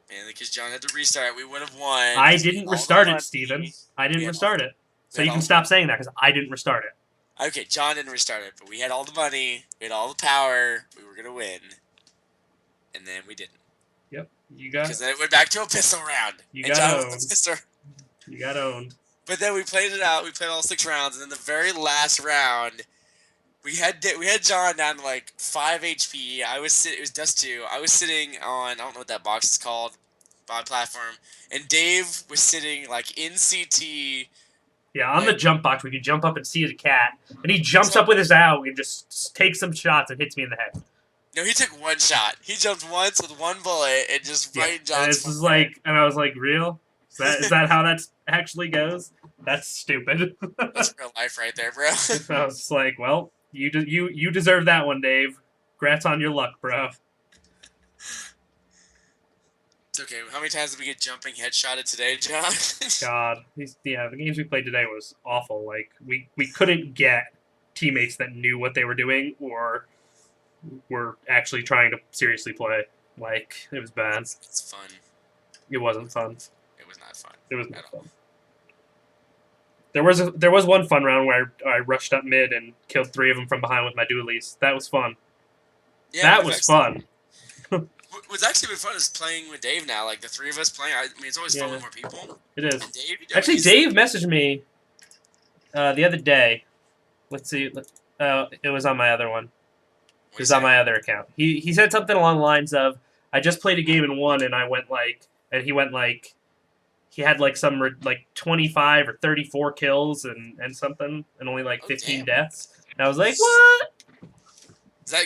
[SPEAKER 2] Man, because John had to restart, we would have won.
[SPEAKER 1] I didn't restart it, Steven. I didn't restart it. So you can stop saying that because I didn't restart it.
[SPEAKER 2] Okay, John didn't restart it, but we had all the money, we had all the power, we were gonna win, and then we didn't.
[SPEAKER 1] Yep, you got.
[SPEAKER 2] Because then it went back to a pistol round.
[SPEAKER 1] You got owned. You got owned.
[SPEAKER 2] But then we played it out. We played all 6 rounds, and then the very last round, we had John down to like 5 HP. It was Dust 2. I was sitting on, I don't know what that box is called, by platform, and Dave was sitting like in CT
[SPEAKER 1] Yeah, on the jump box, we could jump up and see the cat, and he jumps up with his owl and just takes some shots and hits me in the head.
[SPEAKER 2] No, he took one shot. He jumped once with one bullet and just right in John's
[SPEAKER 1] And this is like, and I was like, real? Is that how that actually goes? That's stupid.
[SPEAKER 2] That's real life right there, bro.
[SPEAKER 1] I was just like, well, you deserve that one, Dave. Congrats on your luck, bro.
[SPEAKER 2] It's okay. How many times did we get jumping headshotted today, John?
[SPEAKER 1] God, the games we played today was awful. Like we couldn't get teammates that knew what they were doing or were actually trying to seriously play. Like it was bad.
[SPEAKER 2] It's fun.
[SPEAKER 1] It wasn't fun.
[SPEAKER 2] It was not fun.
[SPEAKER 1] It was not fun. There was one fun round where I rushed up mid and killed 3 of them from behind with my dualies. That was fun.
[SPEAKER 2] Yeah,
[SPEAKER 1] that was fun.
[SPEAKER 2] What's actually been fun is playing with Dave now. Like the 3 of us playing. I mean, it's always fun with more people.
[SPEAKER 1] It is.
[SPEAKER 2] And Dave,
[SPEAKER 1] actually, Dave messaged me the other day. Let's see. It was on my other one. It was on my other account. He said something along the lines of, "I just played a game and won," and I went like, and he went like, he had like some like 25 or 34 kills and something, and only like 15 deaths. And I was like, what?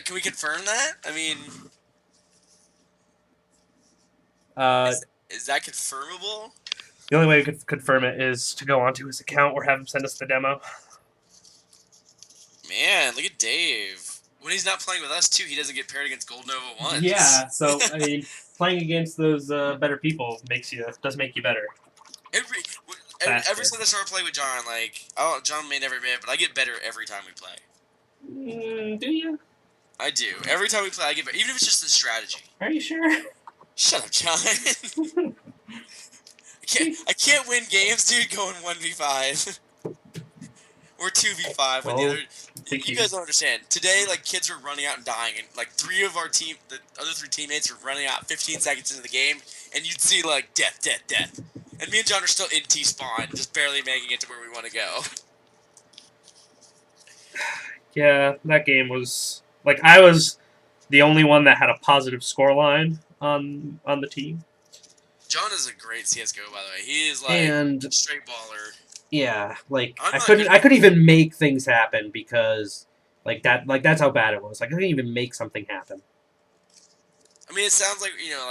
[SPEAKER 2] Can we confirm that? I mean, is that confirmable?
[SPEAKER 1] The only way we could confirm it is to go onto his account or have him send us the demo.
[SPEAKER 2] Man, look at Dave. When he's not playing with us, too, he doesn't get paired against Gold Nova once.
[SPEAKER 1] Yeah, so, I mean, playing against those better people does make you better.
[SPEAKER 2] Ever since I started playing with John, like, John may never admit, but I get better every time we play.
[SPEAKER 1] Do you?
[SPEAKER 2] I do. Every time we play, I get better, even if it's just the strategy.
[SPEAKER 1] Are you sure?
[SPEAKER 2] Shut up, John. I can't win games, dude, going 1v5. Or 2v5 when the other... You guys don't understand. Today, like, kids were running out and dying, and, like, 3 of our team... The other 3 teammates were running out 15 seconds into the game, and you'd see, like, death, death, death. And me and John are still in T-spawn, just barely making it to where we want to go.
[SPEAKER 1] Yeah, that game was... Like, I was the only one that had a positive scoreline on the team.
[SPEAKER 2] John is a great CSGO, by the way. He is, like, a straight baller.
[SPEAKER 1] Yeah, like I couldn't even make things happen because that's how bad it was. I couldn't even make something happen.
[SPEAKER 2] I mean, it sounds like, you know,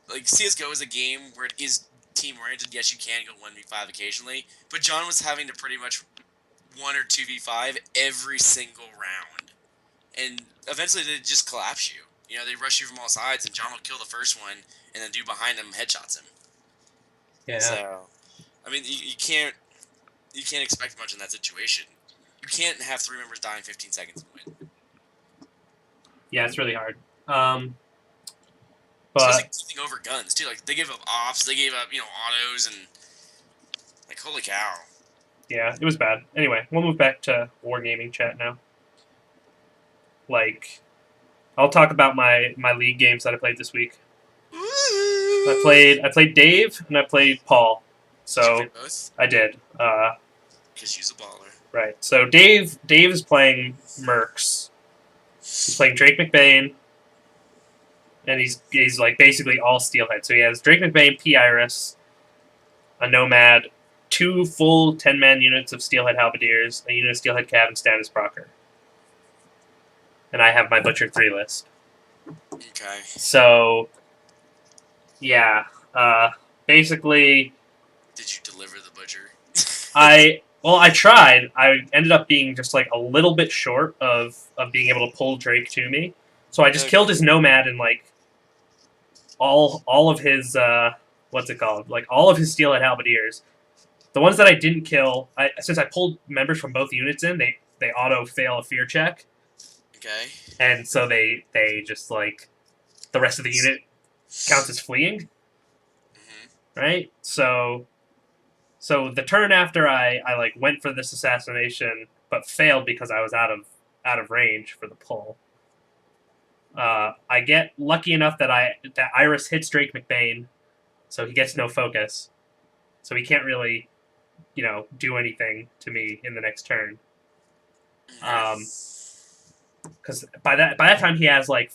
[SPEAKER 2] like CS:GO is a game where it is team oriented. Yes, you can go 1v5 occasionally, but John was having to pretty much 1 or 2v5 every single round, and eventually they just collapse you. You know, they rush you from all sides, and John will kill the first one, and then dude behind him headshots him.
[SPEAKER 1] Yeah.
[SPEAKER 2] So, I mean, you can't expect much in that situation. You can't have 3 members die in 15 seconds and win.
[SPEAKER 1] Yeah, it's really hard.
[SPEAKER 2] But
[SPEAKER 1] But
[SPEAKER 2] keeping over guns too. Like they gave up ops, they gave up autos, and like holy cow.
[SPEAKER 1] yeah, it was bad. Anyway, we'll move back to wargaming chat now. Like, I'll talk about my league games that I played this week. I played Dave and I played Paul. So
[SPEAKER 2] did you play both?
[SPEAKER 1] I did.
[SPEAKER 2] Because he's a baller.
[SPEAKER 1] Right. So Dave is playing Mercs. He's playing Drake McBain. And he's like basically all steelhead. So he has Drake McBain, P. Iris, a Nomad, 2 full 10-man units of steelhead halberdiers, a unit of steelhead cav, and Stannis Procker. And I have my Butcher 3 list.
[SPEAKER 2] Okay.
[SPEAKER 1] So, yeah. Basically...
[SPEAKER 2] Did you deliver the Butcher?
[SPEAKER 1] I tried. I ended up being just like a little bit short of being able to pull Drake to me. So I just killed his Nomad and like all of his what's it called? Like all of his steelhead halberdiers. The ones that I didn't kill, since I pulled members from both units in, they auto fail a fear check.
[SPEAKER 2] Okay.
[SPEAKER 1] And so they just like the rest of the unit counts as fleeing.
[SPEAKER 2] Mm-hmm.
[SPEAKER 1] Right? So the turn after I like went for this assassination but failed because I was out of range for the pull. I get lucky enough that Iris hits Drake McBain, so he gets no focus. So he can't really, do anything to me in the next turn. Because by that time he has like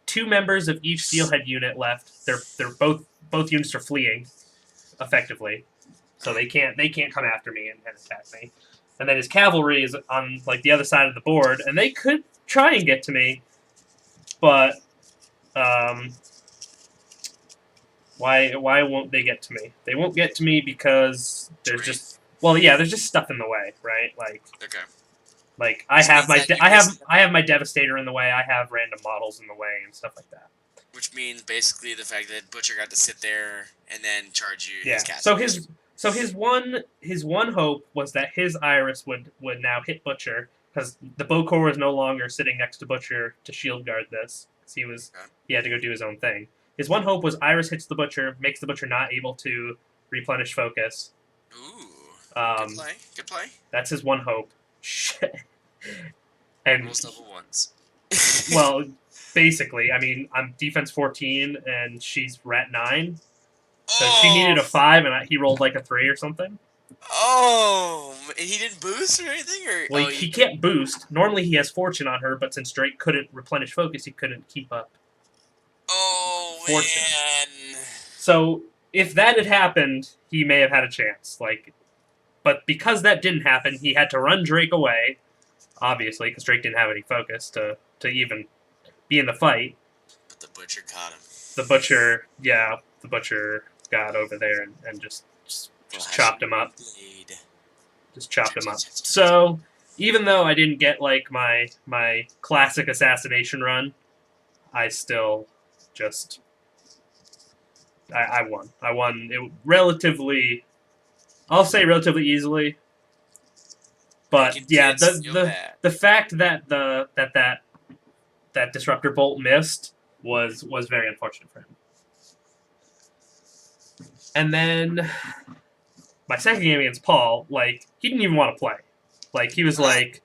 [SPEAKER 1] 2 members of each steelhead unit left. They're both units are fleeing, effectively. so they can't come after me and attack me. And then his cavalry is on like the other side of the board, and they could try and get to me, but why won't they get to me? They won't get to me because there's just there's just stuff in the way, right? Like like I have my Devastator in the way, I have random models in the way and stuff like that.
[SPEAKER 2] Which means basically the fact that Butcher got to sit there and then charge you.
[SPEAKER 1] Yeah. So his one hope was that his Iris would now hit Butcher, because the Bokor was no longer sitting next to Butcher to shield guard this. Because he had to go do his own thing. His one hope was Iris hits the Butcher, makes the Butcher not able to replenish focus.
[SPEAKER 2] Ooh.
[SPEAKER 1] Good
[SPEAKER 2] play. Good play.
[SPEAKER 1] That's his one hope. And
[SPEAKER 2] most level ones.
[SPEAKER 1] well, basically, I mean, I'm defense 14 and she's rat 9. So she needed a 5 and he rolled like a 3 or something.
[SPEAKER 2] Oh, and he didn't boost or anything?
[SPEAKER 1] Well, he can't boost. Normally he has Fortune on her, but since Drake couldn't replenish focus, he couldn't keep up.
[SPEAKER 2] Oh,
[SPEAKER 1] Fortune.
[SPEAKER 2] man.
[SPEAKER 1] So if that had happened, he may have had a chance. But because that didn't happen, he had to run Drake away, obviously, because Drake didn't have any focus to even be in the fight.
[SPEAKER 2] But the Butcher caught him.
[SPEAKER 1] The Butcher got over there and just chopped him up. Just chopped him up. So even though I didn't get like my classic assassination run, I still just I won. I won it relatively. I'll say relatively easily. But yeah, the fact that that disruptor bolt missed was very unfortunate for him. And then my second game against Paul, like, he didn't even want to play. Like, he was like,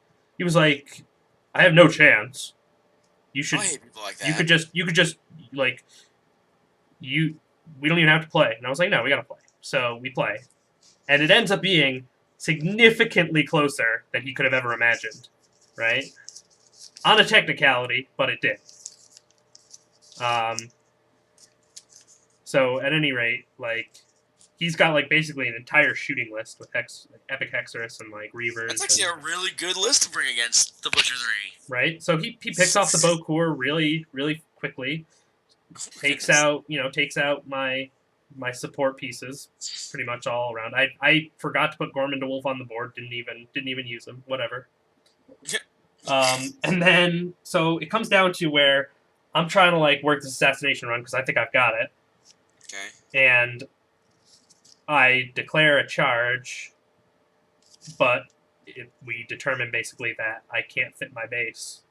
[SPEAKER 1] I have no chance. You should.
[SPEAKER 2] I hate people like that.
[SPEAKER 1] You could just like, we don't even have to play. And I was like, no, we gotta play. So we play, and it ends up being significantly closer than he could have ever imagined, right? On a technicality, but it did. So at any rate, like, he's got like basically an entire shooting list with Epic Hexorus and like Reavers.
[SPEAKER 2] That's actually a really good list to bring against the Butcher 3.
[SPEAKER 1] Right? So he picks off the Bokor really, really quickly. Takes out my support pieces pretty much all around. I forgot to put Gorman de Wolf on the board, didn't even use him. Whatever. And then so it comes down to where I'm trying to like work this assassination run because I think I've got it.
[SPEAKER 2] Okay.
[SPEAKER 1] And I declare a charge, but we determine basically that I can't fit my base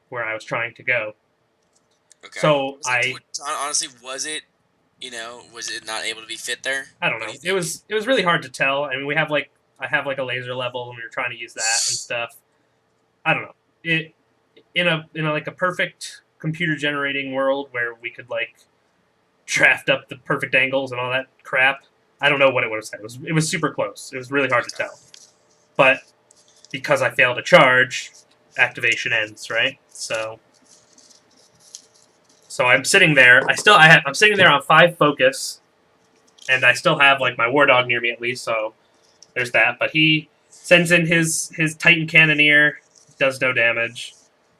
[SPEAKER 1] where I was trying to go.
[SPEAKER 2] Okay.
[SPEAKER 1] So
[SPEAKER 2] honestly, was it not able to be fit there?
[SPEAKER 1] I don't know. It was really hard to tell. I mean, I have like a laser level, and we were trying to use that and stuff. I don't know. It in a like a perfect computer generating world where we could like draft up the perfect angles and all that crap. I don't know what it would have said. It was super close. It was really hard to tell. But because I failed a charge, activation ends, right? So I'm sitting there. I'm sitting there on 5 focus, and I still have like my War Dog near me at least. So there's that. But he sends in his Titan Cannoneer, does no damage.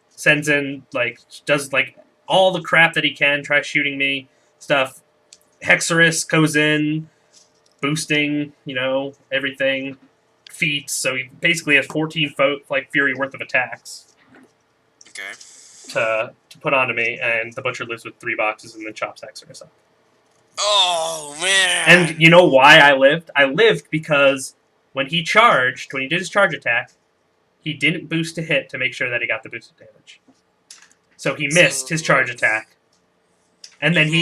[SPEAKER 1] Sends in does all the crap that he can. Tries shooting me stuff. Hexorus goes in, boosting everything. Feats. So he basically has 14 Fury worth of attacks.
[SPEAKER 2] Okay.
[SPEAKER 1] To put onto me, and the Butcher lives with 3 boxes and then chops Hexorus up.
[SPEAKER 2] Oh, man!
[SPEAKER 1] And you know why I lived? I lived because when he did his charge attack, he didn't boost to hit to make sure that he got the boosted damage. So he missed his charge attack. And then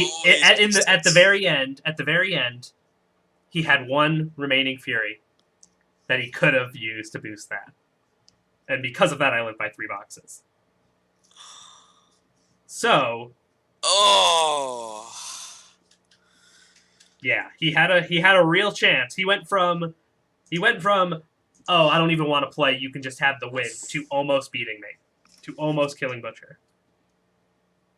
[SPEAKER 1] at the very end, he had 1 remaining Fury that he could have used to boost that. And because of that, I lived by 3 boxes. So, yeah, he had a real chance. He went from I don't even want to play, you can just have the win, to almost beating me, to almost killing Butcher.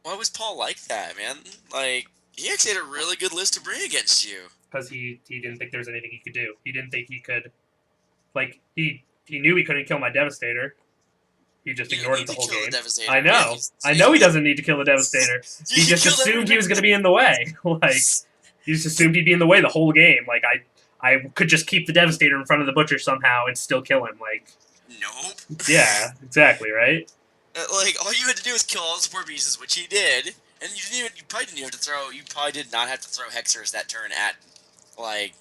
[SPEAKER 2] Why was Paul like that, man? Like, He actually had a really good list to bring against you.
[SPEAKER 1] Because he didn't think there was anything he could do. He didn't think he could, like, he knew he couldn't kill my Devastator. He just
[SPEAKER 2] You don't
[SPEAKER 1] ignored
[SPEAKER 2] need
[SPEAKER 1] it the
[SPEAKER 2] to
[SPEAKER 1] whole
[SPEAKER 2] kill the
[SPEAKER 1] game.
[SPEAKER 2] Devastator.
[SPEAKER 1] I know.
[SPEAKER 2] Yeah,
[SPEAKER 1] I know he doesn't need to kill the Devastator. He
[SPEAKER 2] You
[SPEAKER 1] just
[SPEAKER 2] killed
[SPEAKER 1] assumed he was going to
[SPEAKER 2] everything.
[SPEAKER 1] be in the way. Like, he just assumed he'd be in the way the whole game. Like, I could just keep the Devastator in front of the Butcher somehow and still kill him. Like,
[SPEAKER 2] Nope.
[SPEAKER 1] yeah, exactly, right?
[SPEAKER 2] Like, all you had to do was kill all the support pieces, which he did. And you probably didn't have to throw, you probably did not have to throw Hexers that turn at, like,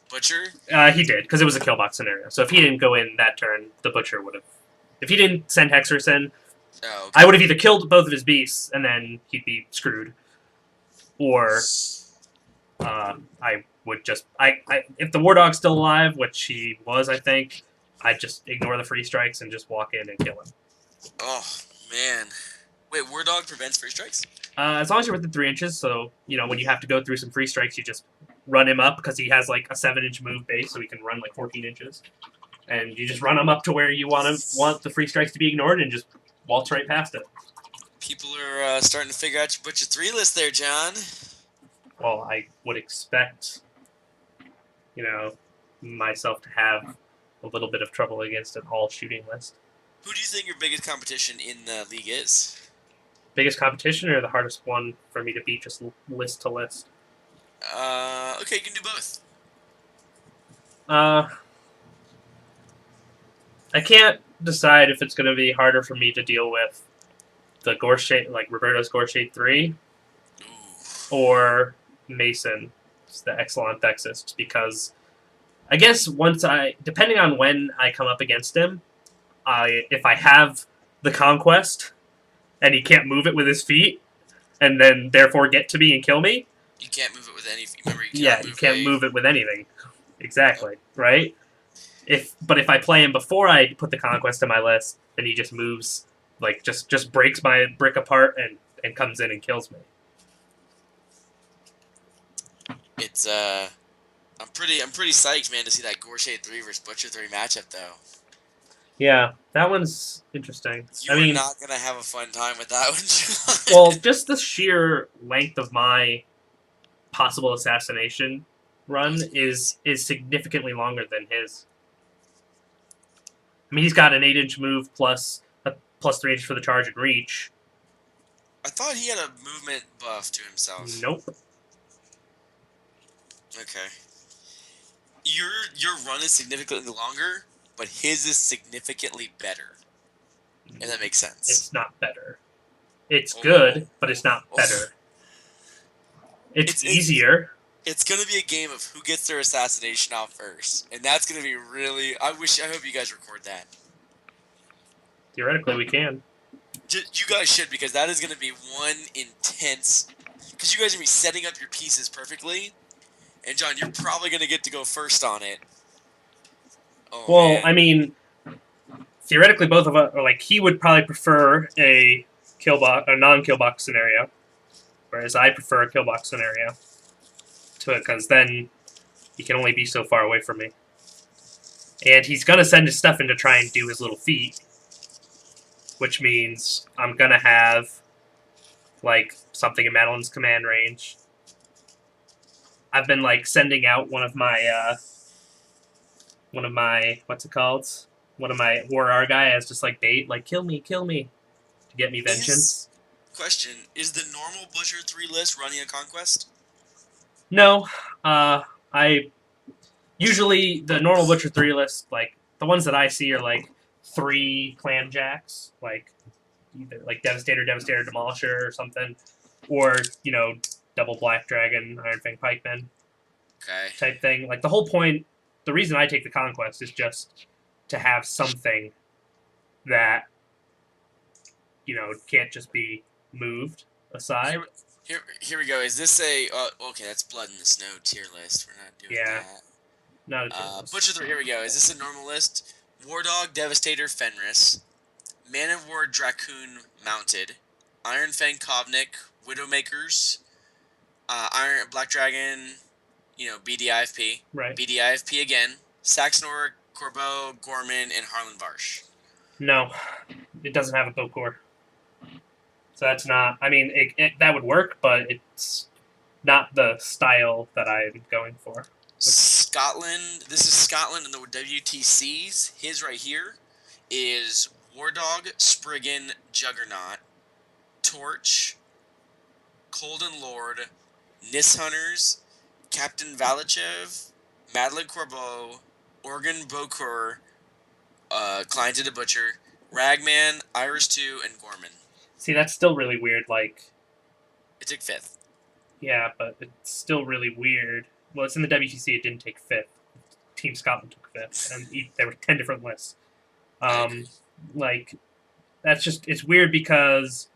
[SPEAKER 2] Butcher.
[SPEAKER 1] He did, because it was a kill box scenario. So if he didn't go in that turn, the Butcher would have. If he didn't send Hexers in,
[SPEAKER 2] Oh, okay.
[SPEAKER 1] I would have either killed both of his beasts, and then he'd be screwed. Or I would just... if the War Dog's still alive, which he was, I think, I'd just ignore the free strikes and just walk in and kill him.
[SPEAKER 2] Oh, man. Wait, War Dog prevents free strikes?
[SPEAKER 1] As long as you're within 3 inches, so, you know, when you have to go through some free strikes, you just run him up, because he has, like, a 7-inch move base, so he can run, like, 14 inches. And you just run him up to where you want the free strikes to be ignored, and just waltz right past it.
[SPEAKER 2] People are starting to figure out your Butcher 3 list there, John.
[SPEAKER 1] Well, I would expect, you know, myself to have a little bit of trouble against an all-shooting list.
[SPEAKER 2] Who do you think your biggest competition in the league is?
[SPEAKER 1] Biggest competition or the hardest one for me to beat just list to list?
[SPEAKER 2] Okay, you can do both.
[SPEAKER 1] I can't decide if it's going to be harder for me to deal with the Gorshade, like Roberto's Gorshade 3,
[SPEAKER 2] Ooh.
[SPEAKER 1] or Mason, the Exelon Thexus, just because I guess depending on when I come up against him, if I have the Conquest and he can't move it with his feet, and then therefore get to me and kill me.
[SPEAKER 2] You can't move it with any. Remember,
[SPEAKER 1] You can't move it with anything. Exactly, right? But if I play him before I put the Conquest in my list, then he just moves, like just breaks my brick apart and comes in and kills me.
[SPEAKER 2] It's I'm pretty psyched, man, to see that Gorshade 3 versus Butcher 3 matchup, though.
[SPEAKER 1] Yeah, that one's interesting.
[SPEAKER 2] You are not gonna have a fun time with that one, John.
[SPEAKER 1] Well, just the sheer length of my possible assassination run is significantly longer than his. I mean, he's got an 8-inch move plus 3 inches for the charge and reach.
[SPEAKER 2] I thought he had a movement buff to himself.
[SPEAKER 1] Nope.
[SPEAKER 2] Okay. Your run is significantly longer, but his is significantly better. And that makes sense.
[SPEAKER 1] It's not better. It's good, but it's not better. It's easier.
[SPEAKER 2] It's going to be a game of who gets their assassination off first. And that's going to be really... I hope you guys record that.
[SPEAKER 1] Theoretically, we can.
[SPEAKER 2] You guys should, because that is going to be one intense... Because you guys are going to be setting up your pieces perfectly. And John, you're probably going to get to go first on it. Oh,
[SPEAKER 1] well,
[SPEAKER 2] man.
[SPEAKER 1] I mean, theoretically, both of us... Like, he would probably prefer a non-kill box scenario. Whereas I prefer a kill box scenario. Because then he can only be so far away from me. And he's going to send his stuff in to try and do his little feat. Which means I'm going to have, like, something in Madeline's command range. I've been, like, sending out one of my, what's it called? One of my War guy as just, like, bait. Like, kill me, to get me vengeance.
[SPEAKER 2] Question, is the normal Butcher 3 list running a Conquest?
[SPEAKER 1] No, usually the normal Butcher 3 list, like, the ones that I see are, like, 3 Clan Jacks, like, either, like, Devastator, Demolisher, or something, or, you know, double Black Dragon, Iron Fang Pikeman, type thing. Like, the whole point, the reason I take the Conquest is just to have something that, you know, can't just be moved aside.
[SPEAKER 2] Here we go. Is this a... okay, that's Blood in the Snow tier list. We're not doing that.
[SPEAKER 1] Not a tier list.
[SPEAKER 2] Butcher 3, here we go. Is this a normal list? War Dog, Devastator, Fenris. Man of War, Dracoon, Mounted. Iron Fang, Kovnik. Widowmakers. Black Dragon, you know, BDIFP.
[SPEAKER 1] Right.
[SPEAKER 2] BDIFP again. Saxonor, Corbeau, Gorman, and Harlan Varsh.
[SPEAKER 1] No, it doesn't have a bow core. So that's not... I mean, that would work, but it's not the style that I'm going for.
[SPEAKER 2] Scotland. This is Scotland in the WTCs. His right here is War Dog, Spriggan, Juggernaut, Torch, Colden Lord, Nis Hunters, Captain Valachev, Madeline Corbeau, Organ Bokur, Client the Butcher, Ragman, Iris 2, and Gorman.
[SPEAKER 1] See, that's still really weird. Like,
[SPEAKER 2] It took 5th.
[SPEAKER 1] yeah, but it's still really weird. Well, it's in the WTC. It didn't take 5th. Team Scotland took 5th, and there were 10 different lists.
[SPEAKER 2] I agree.
[SPEAKER 1] Like, that's just it's weird because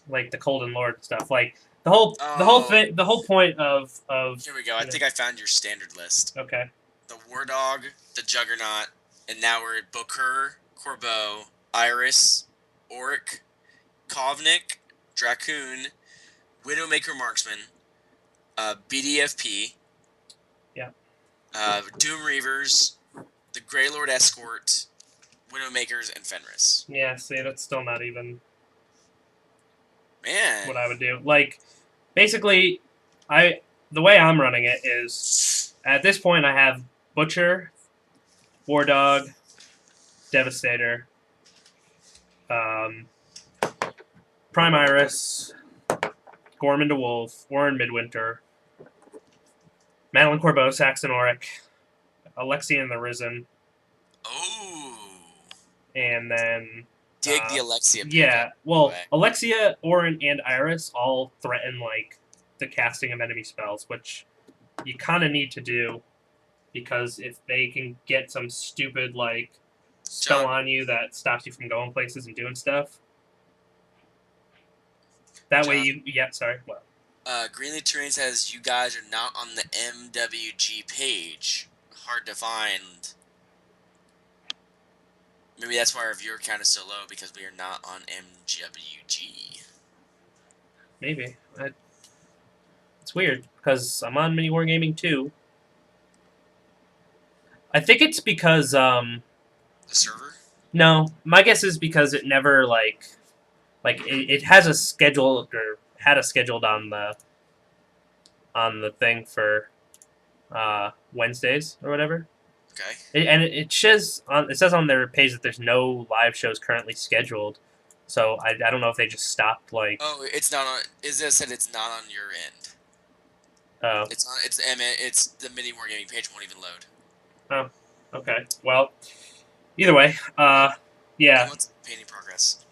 [SPEAKER 1] like the Colden Lord and stuff. Like the whole thing, the whole point of
[SPEAKER 2] Here we go. I think I found your standard list.
[SPEAKER 1] okay.
[SPEAKER 2] The War Dog, the Juggernaut, and now we're at Bokur, Corbeau, Iris, Oric, Kovnik, Dracoon, Widowmaker Marksman, BDFP,
[SPEAKER 1] Yeah.
[SPEAKER 2] Doom Reavers, the Grey Lord Escort, Widowmakers, and Fenris.
[SPEAKER 1] Yeah, see, that's still not even
[SPEAKER 2] Man.
[SPEAKER 1] what I would do. Like, basically, the way I'm running it is at this point I have Butcher, War Dog, Devastator, Prime Iris, Gorman to Wolf, Warren Midwinter, Madeline Corbeau, Saxon Auric, Alexia and the Risen,
[SPEAKER 2] Oh.
[SPEAKER 1] and then
[SPEAKER 2] Dig the Alexia.
[SPEAKER 1] yeah, well,
[SPEAKER 2] way.
[SPEAKER 1] Alexia, Orin, and Iris all threaten like the casting of enemy spells, which you kind of need to do because if they can get some stupid like spell
[SPEAKER 2] John.
[SPEAKER 1] on you that stops you from going places and doing stuff, that way
[SPEAKER 2] John.
[SPEAKER 1] What?
[SPEAKER 2] Greenlee Terrain says you guys are not on the MWG page. Hard to find. Maybe that's why our viewer count is so low because we are not on MWG.
[SPEAKER 1] Maybe it's weird because I'm on Mini Wargaming too. I think it's because
[SPEAKER 2] The server?
[SPEAKER 1] no, my guess is because it never it has a schedule or had a scheduled on the thing for Wednesdays or whatever.
[SPEAKER 2] Okay.
[SPEAKER 1] It says on their page that there's no live shows currently scheduled. So I don't know if they just stopped like.
[SPEAKER 2] Oh, it's not on. Is it said it's not on your end?
[SPEAKER 1] Oh.
[SPEAKER 2] It's on. It's the Mini Wargaming page won't even load.
[SPEAKER 1] Oh. Okay. Well. Either way. Yeah.
[SPEAKER 2] What's painting progress?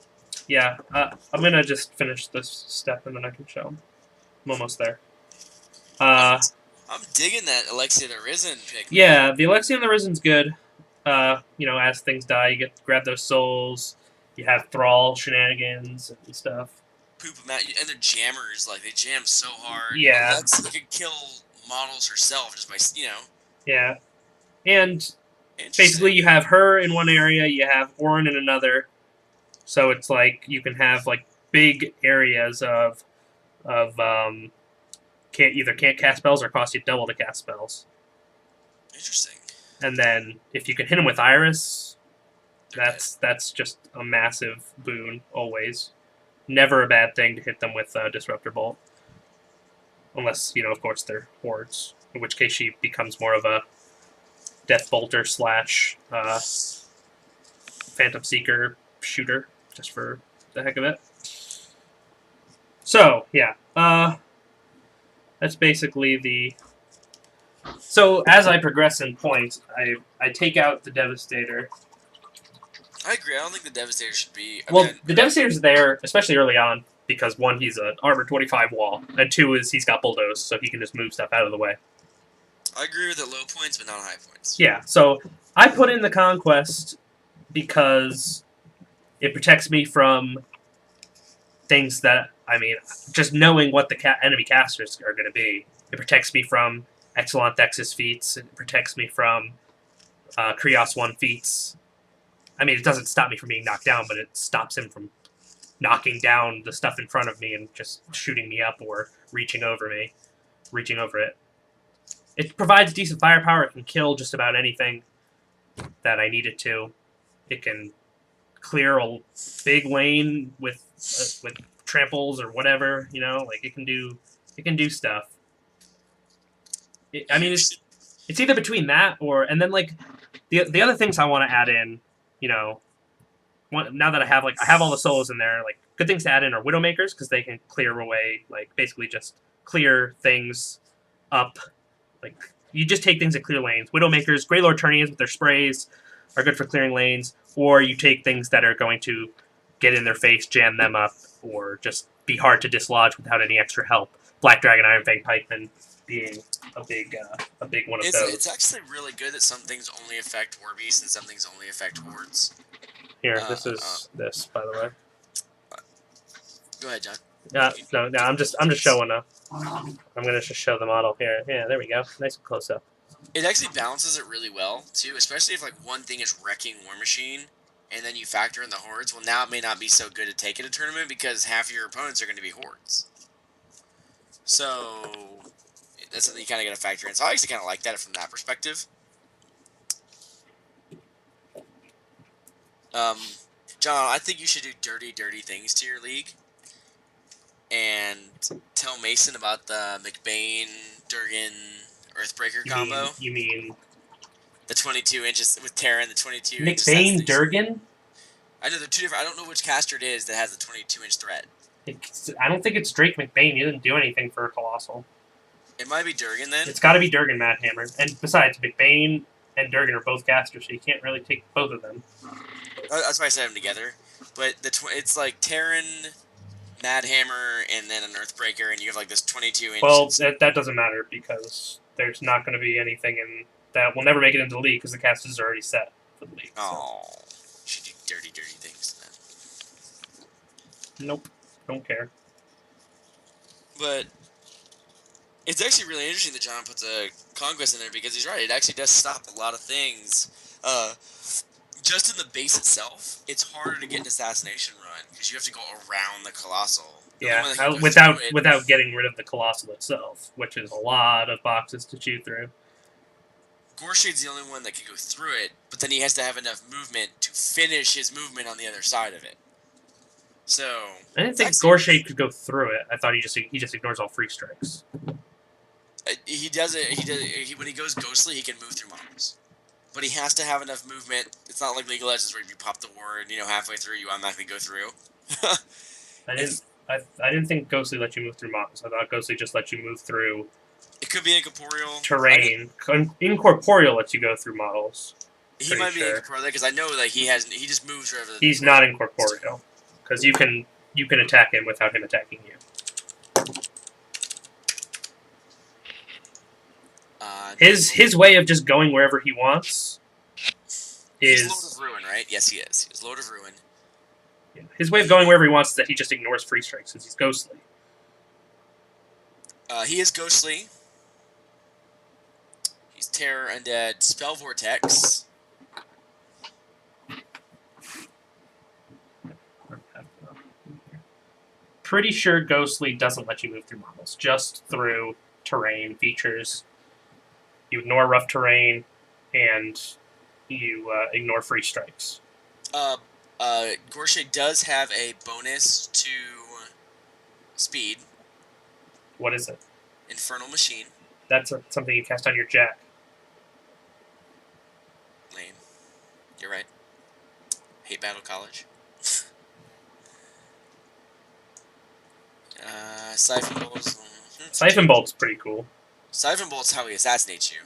[SPEAKER 1] Yeah. I'm gonna just finish this step and then I can show them. I'm almost there.
[SPEAKER 2] I'm digging that Alexia the Risen pick.
[SPEAKER 1] Yeah, the Alexia and the Risen's good. As things die, you get to grab those souls. You have Thrall shenanigans and stuff.
[SPEAKER 2] Poop them out, and they're jammers. Like they jam so hard.
[SPEAKER 1] Yeah.
[SPEAKER 2] Alexia could kill models herself just by
[SPEAKER 1] Yeah, and basically you have her in one area, you have Orin in another. So it's like you can have like big areas of can't cast spells or cost you double to cast spells.
[SPEAKER 2] Interesting.
[SPEAKER 1] And then if you can hit them with Iris, that's just a massive boon always. Never a bad thing to hit them with Disruptor Bolt. Unless, of course, they're hordes. In which case she becomes more of a Death Bolter / Phantom Seeker shooter, just for the heck of it. So, yeah. That's basically the... So, as I progress in points, I take out the Devastator.
[SPEAKER 2] I agree. I don't think the Devastator should be...
[SPEAKER 1] The Devastator's there, especially early on, because one, he's an Armor 25 wall, and two is he's got Bulldoze, so he can just move stuff out of the way.
[SPEAKER 2] I agree with the low points, but not high points.
[SPEAKER 1] Yeah, so I put in the Conquest because it protects me from things that, just knowing what the enemy casters are going to be. It protects me from Excellent Dexus feats. It protects me from Krios 1 feats. It doesn't stop me from being knocked down, but it stops him from knocking down the stuff in front of me and just shooting me up or reaching over it. It provides decent firepower. It can kill just about anything that I need it to. It can clear a big lane with tramples or whatever. You know, like it can do stuff. I mean, it's either between that and then like the other things I want to add in. You know, now that I have all the solos in there, like good things to add in are Widowmakers because they can clear away, like basically just clear things up. Like you just take things that clear lanes. Widowmakers, Grey Lord Turnians with their sprays are good for clearing lanes, or you take things that are going to get in their face, jam them up, or just be hard to dislodge without any extra help. Black Dragon, Iron Fang, Pikeman being a big one of those.
[SPEAKER 2] It's actually really good that some things only affect War Beasts and some things only affect Hordes.
[SPEAKER 1] Here, this is this, by the way.
[SPEAKER 2] Go ahead, John.
[SPEAKER 1] No, I'm just showing up. I'm gonna just show the model here. Yeah, there we go. Nice and close up.
[SPEAKER 2] It actually balances it really well too, especially if like one thing is wrecking War Machine, and then you factor in the Hordes. Well, now it may not be so good to take it a tournament because half of your opponents are going to be Hordes. So that's something you kind of got to factor in. So I actually kind of like that from that perspective. John, I think you should do dirty things to your league. And tell Mason about the McBane, Durgan, Earthbreaker combo.
[SPEAKER 1] You mean
[SPEAKER 2] the 22 inches with Terran, the 22
[SPEAKER 1] McBane, Durgan?
[SPEAKER 2] I know they're two different. I don't know which caster it is that has the 22-inch threat.
[SPEAKER 1] I don't think it's Drake McBane. He didn't do anything for a Colossal.
[SPEAKER 2] It might be Durgan then.
[SPEAKER 1] It's got to be Durgan Madhammer. And besides, McBane and Durgan are both casters, so you can't really take both of them.
[SPEAKER 2] That's why I said them together. But it's like Terran, Madhammer, and then an Earthbreaker, and you have like this 22-inch.
[SPEAKER 1] Well, that doesn't matter because there's not going to be anything in that will never make it into the league because the casters are already set for the league.
[SPEAKER 2] Oh, so. Should do dirty things then.
[SPEAKER 1] Nope, don't care.
[SPEAKER 2] But it's actually really interesting that John puts a Conquest in there because he's right. It actually does stop a lot of things. Just in the base itself, it's harder to get an assassination run because you have to go around the Colossal.
[SPEAKER 1] Yeah, without getting rid of the Colossal itself, which is a lot of boxes to chew through.
[SPEAKER 2] Gorshade's the only one that can go through it, but then he has to have enough movement to finish his movement on the other side of it. So
[SPEAKER 1] I didn't think Gorshade could go through it. I thought he just ignores all free strikes.
[SPEAKER 2] He does it. When he goes ghostly, he can move through models, but he has to have enough movement. It's not like League of Legends where if you pop the ward, halfway through, you automatically go through.
[SPEAKER 1] I didn't think Ghostly let you move through models. I thought Ghostly just let you move through.
[SPEAKER 2] It could be incorporeal.
[SPEAKER 1] Terrain. Incorporeal lets you go through models.
[SPEAKER 2] He might be incorporeal because I know that he just moves wherever.
[SPEAKER 1] He's not incorporeal because you can attack him without him attacking you. His way of just going wherever he wants is
[SPEAKER 2] Lord of Ruin, right? Yes, he is. He's Lord of Ruin.
[SPEAKER 1] Yeah. His way of going wherever he wants is that he just ignores free strikes since he's ghostly.
[SPEAKER 2] He is ghostly. He's Terror, Undead, Spell Vortex.
[SPEAKER 1] Pretty sure Ghostly doesn't let you move through models, just through terrain features. You ignore rough terrain, and you ignore free strikes.
[SPEAKER 2] Gorshade does have a bonus to speed.
[SPEAKER 1] What is it?
[SPEAKER 2] Infernal Machine.
[SPEAKER 1] That's something you cast on your Jack.
[SPEAKER 2] Lame. You're right. Hate Battle College. Siphon Bolt's...
[SPEAKER 1] Siphon Bolt's pretty cool.
[SPEAKER 2] Siphon Bolt's how he assassinates you.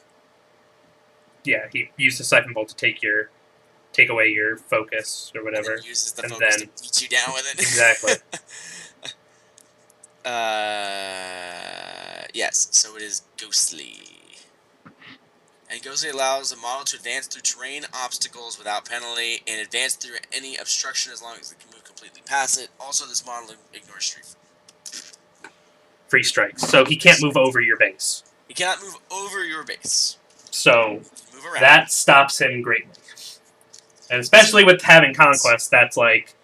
[SPEAKER 1] Yeah, he uses Siphon Bolt to take away your focus or whatever.
[SPEAKER 2] And uses the focus to beat you down with it.
[SPEAKER 1] Exactly.
[SPEAKER 2] Yes, so it is Ghostly. And Ghostly allows a model to advance through terrain obstacles without penalty and advance through any obstruction as long as it can move completely past it. Also, this model ignores
[SPEAKER 1] free strikes, so he can't move over your base.
[SPEAKER 2] He cannot move over your base.
[SPEAKER 1] So that stops him greatly. And especially with having Conquest, that's like,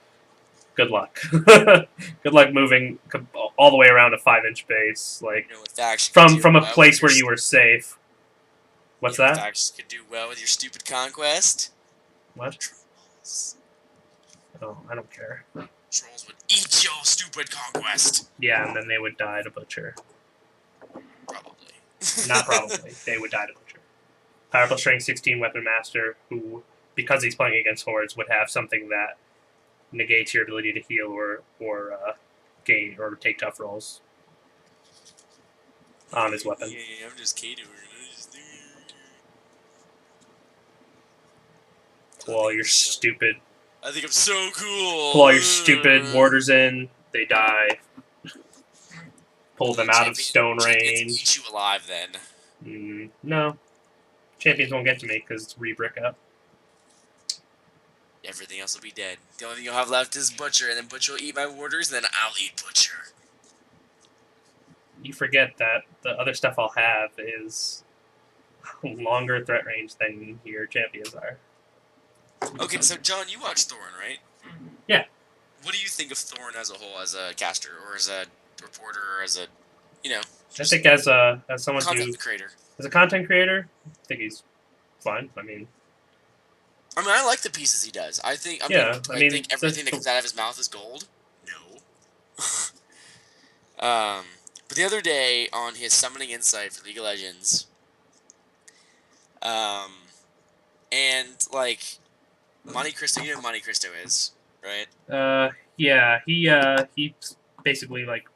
[SPEAKER 1] good luck. Good luck moving all the way around a 5-inch base, like from a place where you were safe. What's that?
[SPEAKER 2] Factions could do well with your stupid Conquest.
[SPEAKER 1] What? Oh, I don't care.
[SPEAKER 2] Trolls would eat your stupid conquest.
[SPEAKER 1] Yeah, and then they would die to Butcher.
[SPEAKER 2] Probably.
[SPEAKER 1] Not probably. They would die to Butcher. Powerful Strength 16 Weapon Master, who, because he's playing against Hordes, would have something that negates your ability to heal or gain or take tough rolls on his weapon.
[SPEAKER 2] Yeah, I'm just kidding.
[SPEAKER 1] Pull all your stupid.
[SPEAKER 2] I think I'm so cool.
[SPEAKER 1] Pull all your stupid warders in. They die. Pull them out of stone range.
[SPEAKER 2] Eat you alive then.
[SPEAKER 1] No. Champions won't get to me because it's re-brick up.
[SPEAKER 2] Everything else will be dead. The only thing you'll have left is Butcher, and then Butcher will eat my warders, and then I'll eat Butcher.
[SPEAKER 1] You forget that the other stuff I'll have is longer threat range than your champions are.
[SPEAKER 2] Okay, so John, you watch Thorn, right?
[SPEAKER 1] Yeah.
[SPEAKER 2] What do you think of Thorn as a whole, as a caster, or as a reporter, or as a, you know,
[SPEAKER 1] I think as someone who,
[SPEAKER 2] content creator?
[SPEAKER 1] as a content creator, I think he's fine. I mean,
[SPEAKER 2] I like the pieces he does. I think everything that comes out of his mouth is gold. No. But the other day on his Summoning Insight for League of Legends, and like Monte Cristo, you know who Monte Cristo is, right?
[SPEAKER 1] yeah, he basically like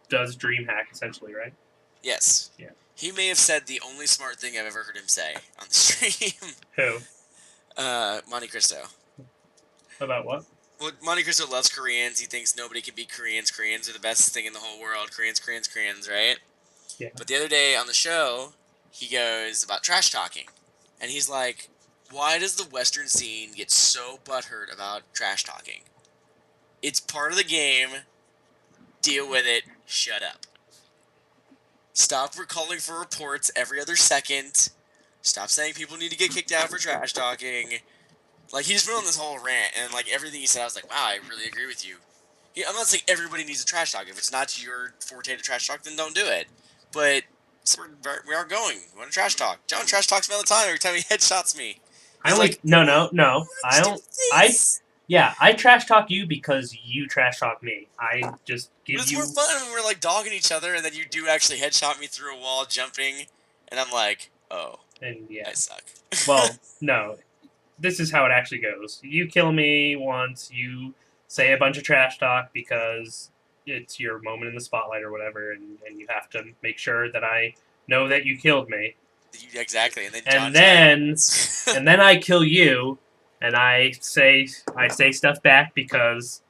[SPEAKER 1] does DreamHack essentially, right?
[SPEAKER 2] Yes.
[SPEAKER 1] Yeah.
[SPEAKER 2] He may have said the only smart thing I've ever heard him say on the stream.
[SPEAKER 1] Who?
[SPEAKER 2] Monte Cristo.
[SPEAKER 1] About what?
[SPEAKER 2] Well, Monte Cristo loves Koreans. He thinks nobody can beat Koreans. Koreans are the best thing in the whole world. Koreans, right?
[SPEAKER 1] Yeah.
[SPEAKER 2] But the other day on the show, he goes about trash talking. And he's like, why does the Western scene get so butthurt about trash talking? It's part of the game. Deal with it. Shut up. Stop calling for reports every other second. Stop saying people need to get kicked out for trash talking. Like, he just went on this whole rant, and, like, everything he said, I was like, wow, I really agree with you. Yeah, I'm not saying everybody needs to trash talk. If it's not your forte to trash talk, then don't do it. But we are going. We want to trash talk. John trash talks me all the time every time he headshots me.
[SPEAKER 1] I trash talk you because you trash talk me. I just give
[SPEAKER 2] But it's
[SPEAKER 1] you.
[SPEAKER 2] more fun when we're, like, dogging each other, and then you do actually headshot me through a wall jumping, and I'm like, oh,
[SPEAKER 1] And yeah.
[SPEAKER 2] I suck.
[SPEAKER 1] Well, no. This is how it actually goes. You kill me once, you say a bunch of trash talk because it's your moment in the spotlight or whatever, and you have to make sure that I know that you killed me.
[SPEAKER 2] Exactly, and
[SPEAKER 1] then I kill you, and I say stuff back because,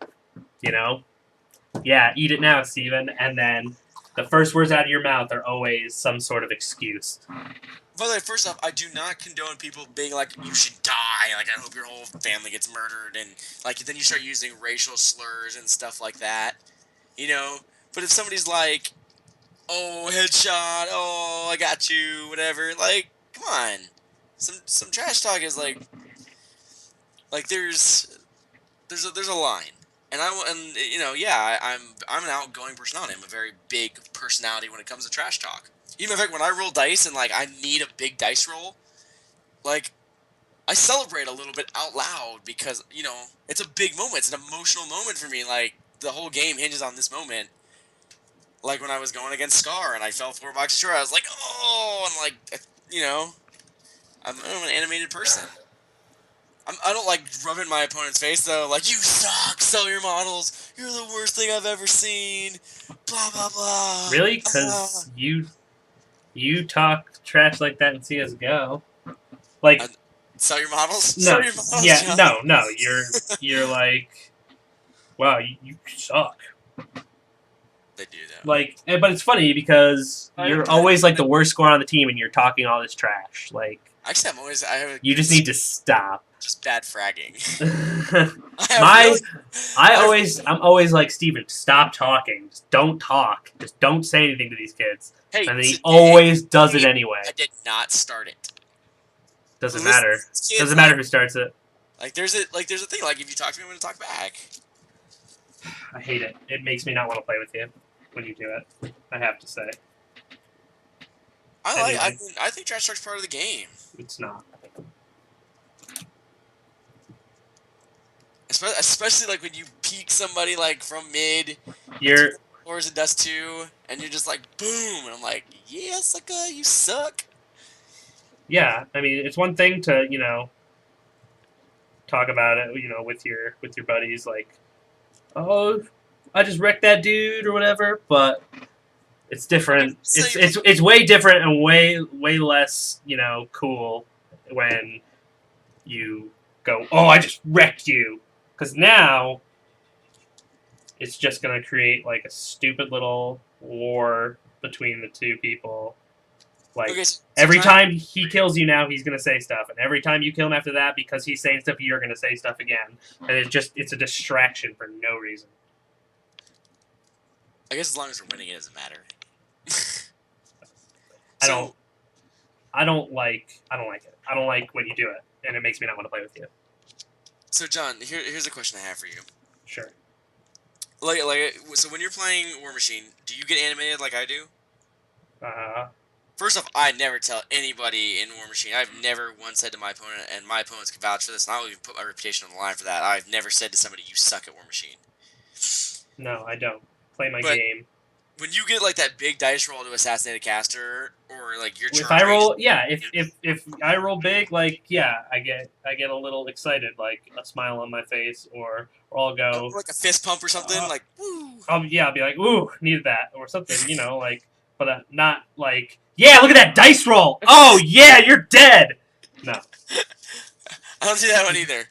[SPEAKER 1] you know, yeah, eat it now, Steven, and then the first words out of your mouth are always some sort of excuse.
[SPEAKER 2] By the way, first off, I do not condone people being like, you should die, like, I hope your whole family gets murdered, and, like, then you start using racial slurs and stuff like that, you know? But if somebody's like, oh, headshot, oh, I got you, whatever, like, come on. Some trash talk is, like, there's a line. And you know, yeah, I'm an outgoing personality. I'm a very big personality when it comes to trash talk. Even in fact, when I roll dice and, like, I need a big dice roll, like, I celebrate a little bit out loud because, you know, it's a big moment. It's an emotional moment for me. Like, the whole game hinges on this moment. Like, when I was going against Scar and I fell 4 boxes short, I was like, oh, and, like, you know, I'm an animated person. I don't like rubbing my opponent's face, though. Like, you suck, sell your models, you're the worst thing I've ever seen, blah, blah, blah.
[SPEAKER 1] Really? Because you talk trash like that in CSGO. Like,
[SPEAKER 2] sell your models?
[SPEAKER 1] No,
[SPEAKER 2] Sell your models,
[SPEAKER 1] yeah,
[SPEAKER 2] John.
[SPEAKER 1] no, you're like, wow, you suck.
[SPEAKER 2] They do, though.
[SPEAKER 1] Like, but it's funny because you're always, like, the worst scorer on the team and you're talking all this trash. Like,
[SPEAKER 2] Actually,
[SPEAKER 1] you just need to stop.
[SPEAKER 2] Just bad fragging.
[SPEAKER 1] I'm always like, Steven, stop talking. Just don't talk. Just don't say anything to these kids.
[SPEAKER 2] Hey,
[SPEAKER 1] and then he always does it anyway.
[SPEAKER 2] I did not start it.
[SPEAKER 1] Doesn't matter. Doesn't matter who starts it.
[SPEAKER 2] Like, there's a thing. Like, if you talk to me, I'm gonna talk back.
[SPEAKER 1] I hate it. It makes me not want to play with you when you do it. I have to say.
[SPEAKER 2] I think trash talk's part of the game.
[SPEAKER 1] It's not.
[SPEAKER 2] Especially like when peek somebody like from mid,
[SPEAKER 1] You're
[SPEAKER 2] floors and dust 2, and you're just like boom, and I'm like, yeah, sucker, you suck.
[SPEAKER 1] yeah. I mean, it's one thing to talk about it with your buddies like, oh, I just wrecked that dude or whatever, but it's different.
[SPEAKER 2] So
[SPEAKER 1] It's way different and way less cool when you go, oh, I just wrecked you, because now it's just gonna create like a stupid little war between the two people. Like
[SPEAKER 2] okay, so
[SPEAKER 1] every time he kills you now, he's gonna say stuff, and every time you kill him after that, because he's saying stuff, you're gonna say stuff again, and it's a distraction for no reason.
[SPEAKER 2] I guess as long as we're winning, it doesn't matter.
[SPEAKER 1] I don't like it. I don't like when you do it, and it makes me not want to play with you.
[SPEAKER 2] So John, here's a question I have for you.
[SPEAKER 1] Sure.
[SPEAKER 2] So when you're playing War Machine, do you get animated like I do?
[SPEAKER 1] Uh,
[SPEAKER 2] First off, I never tell anybody in War Machine. I've never once said to my opponent, and my opponents can vouch for this, and I will even put my reputation on the line for that. I've never said to somebody, you suck at War Machine.
[SPEAKER 1] no, I don't. Play my
[SPEAKER 2] But
[SPEAKER 1] game.
[SPEAKER 2] When you get like that big dice roll to assassinate a caster, or like your
[SPEAKER 1] If I roll, yeah, if I roll big, like yeah, I get a little excited, like a smile on my face, or I'll go
[SPEAKER 2] like a fist pump or something, like woo.
[SPEAKER 1] I'll be like, ooh, needed that or something, like, but not like, yeah, look at that dice roll. Oh yeah, you're dead. No,
[SPEAKER 2] I don't do that one either.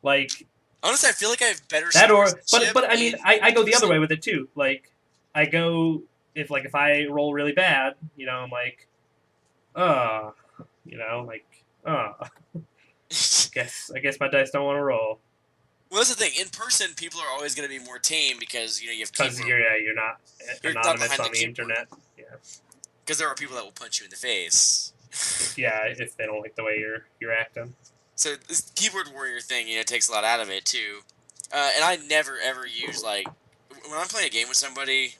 [SPEAKER 1] Like
[SPEAKER 2] honestly, I feel like I have better.
[SPEAKER 1] That or but I mean I go the other way with it too. Like I go if I roll really bad, I'm like, like, I guess my dice don't want to roll.
[SPEAKER 2] Well, that's the thing. In person, people are always going to be more tame because you have
[SPEAKER 1] because you're not anonymous on the internet. Yeah.
[SPEAKER 2] Because there are people that will punch you in the face.
[SPEAKER 1] Yeah, if they don't like the way you're acting.
[SPEAKER 2] So this keyboard warrior thing, takes a lot out of it too. And I never ever use like when I'm playing a game with somebody.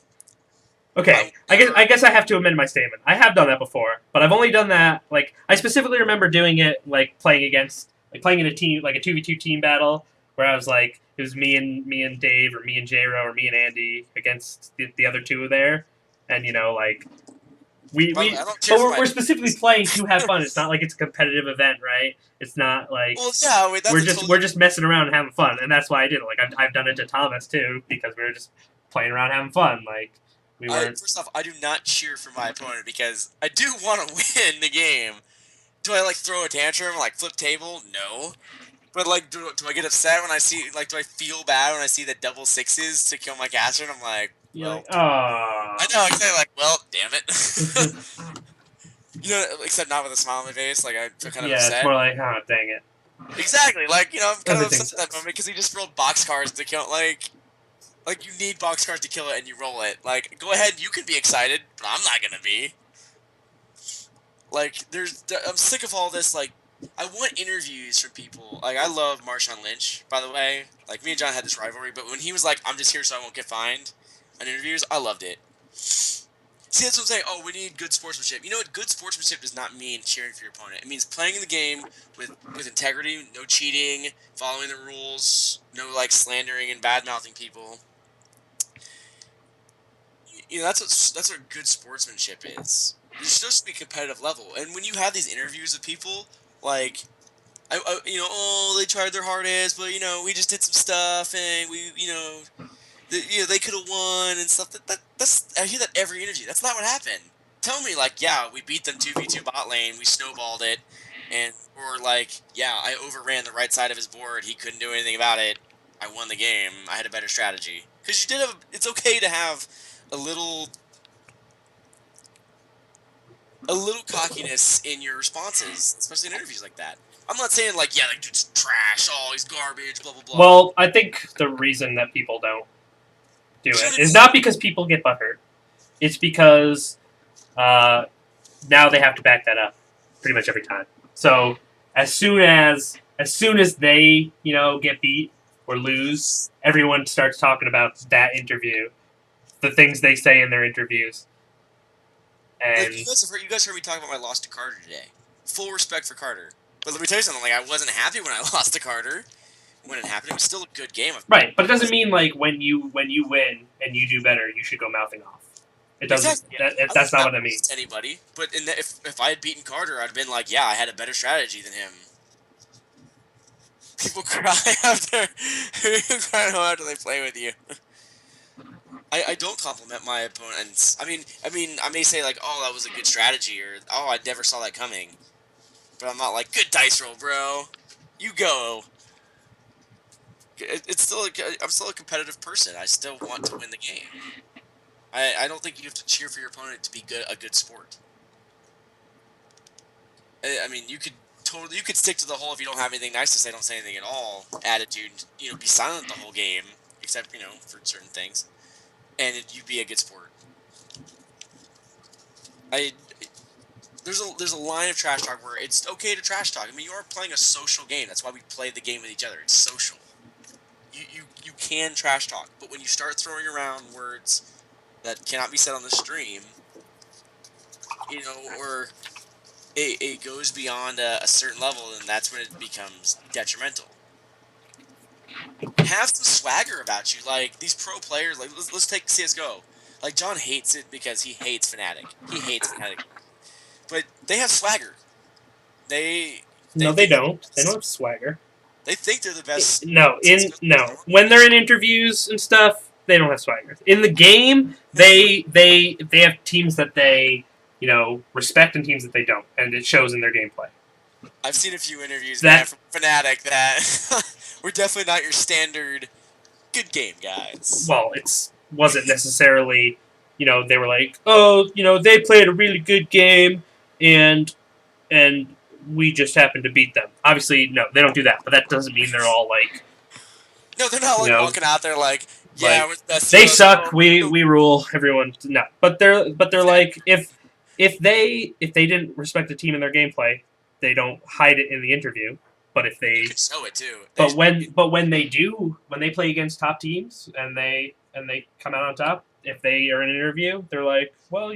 [SPEAKER 1] Okay, I guess I have to amend my statement. I have done that before, but I've only done that like I specifically remember doing it like playing in a team like a 2v2 team battle where I was like it was me and Dave or me and J-Ro or me and Andy against the other two there, and like we're specifically playing to have fun. It's not like it's a competitive event, right? It's not like we're just messing around and having fun, and that's why I did it. Like I've done it to Thomas too because we were just playing around having fun. Like we weren't.
[SPEAKER 2] First off, I do not cheer for my opponent because I do want to win the game. Do I like throw a tantrum, like flip table? No. But like, do I get upset when I see like? Do I feel bad when I see the double sixes to kill my caster? And I'm like, well,
[SPEAKER 1] like, oh.
[SPEAKER 2] I know, exactly. Like, well, damn it. Except not with a smile on my face. Like I feel kind of upset.
[SPEAKER 1] Yeah, it's more like, oh, dang it.
[SPEAKER 2] Exactly. Like I'm kind of upset at that moment because he just rolled boxcars to kill. Like you need boxcars to kill it, and you roll it. Like, go ahead, you can be excited, but I'm not gonna be. Like, I'm sick of all this. Like, I want interviews from people. Like, I love Marshawn Lynch, by the way. Like, me and John had this rivalry, but when he was like, "I'm just here so I won't get fined," on interviews, I loved it. See, that's what I'm saying. Oh, we need good sportsmanship. You know what? Good sportsmanship does not mean cheering for your opponent. It means playing the game with integrity, no cheating, following the rules, no like slandering and bad mouthing people. That's what good sportsmanship is. You're supposed to be competitive level, and when you have these interviews with people, like, they tried their hardest, but we just did some stuff, and they could have won and stuff. I hear that every interview. That's not what happened. Tell me, like, yeah, we beat them 2v2 bot lane, we snowballed it, or like, yeah, I overran the right side of his board. He couldn't do anything about it. I won the game. I had a better strategy. Because it's okay to have a little cockiness in your responses, especially in interviews like that. I'm not saying like, yeah, that dude's trash, oh, he's garbage, blah blah blah.
[SPEAKER 1] Well, I think the reason that people don't do it is not because people get butthurt. It's because now they have to back that up pretty much every time. So as soon as they get beat or lose, everyone starts talking about that interview, the things they say in their interviews. And
[SPEAKER 2] like, you guys heard me talk about my loss to Carter today. Full respect for Carter. But let me tell you something, like, I wasn't happy when I lost to Carter. when it happened. It was still a good game.
[SPEAKER 1] Right, but it doesn't mean like when you win and you do better, you should go mouthing off. It doesn't.
[SPEAKER 2] Exactly.
[SPEAKER 1] That's not what I mean.
[SPEAKER 2] Anybody, but if I had beaten Carter, I'd have been like, yeah, I had a better strategy than him. People cry after they play with you. I don't compliment my opponents. I mean, I may say like, oh, that was a good strategy, or oh, I never saw that coming. But I'm not like, good dice roll, bro. You go. It's still I'm still a competitive person. I still want to win the game. I don't think you have to cheer for your opponent to be a good sport. I mean, you could stick to the whole if you don't have anything nice to say, don't say anything at all attitude. You know, be silent the whole game, except for certain things, and you'd be a good sport. There's a line of trash talk where it's okay to trash talk. I mean, you are playing a social game. That's why we play the game with each other. It's social. You can trash talk, but when you start throwing around words that cannot be said on the stream, or it goes beyond a certain level, then that's when it becomes detrimental. Have some swagger about you, like these pro players. Like let's take CS:GO. Like John hates it because he hates Fnatic. He hates Fnatic, but they have swagger. They
[SPEAKER 1] don't. They don't have swagger.
[SPEAKER 2] They think they're the best.
[SPEAKER 1] No, when they're in interviews and stuff, they don't have swagger. In the game, they have teams that they respect and teams that they don't, and it shows in their gameplay.
[SPEAKER 2] I've seen a few interviews from Fnatic that we're definitely not your standard good game guys.
[SPEAKER 1] Well, wasn't necessarily, they were like, oh, they played a really good game, and we just happened to beat them. Obviously, no, they don't do that, but that doesn't mean they're all like...
[SPEAKER 2] No, they're not like walking out there like, yeah,
[SPEAKER 1] like,
[SPEAKER 2] we're the best.
[SPEAKER 1] They suck, we rule, everyone... No, but they're like, if they didn't respect the team in their gameplay, they don't hide it in the interview. But if they...
[SPEAKER 2] You can show it, too.
[SPEAKER 1] When they do, when they play against top teams, and they come out on top, if they are in an interview, they're like, well,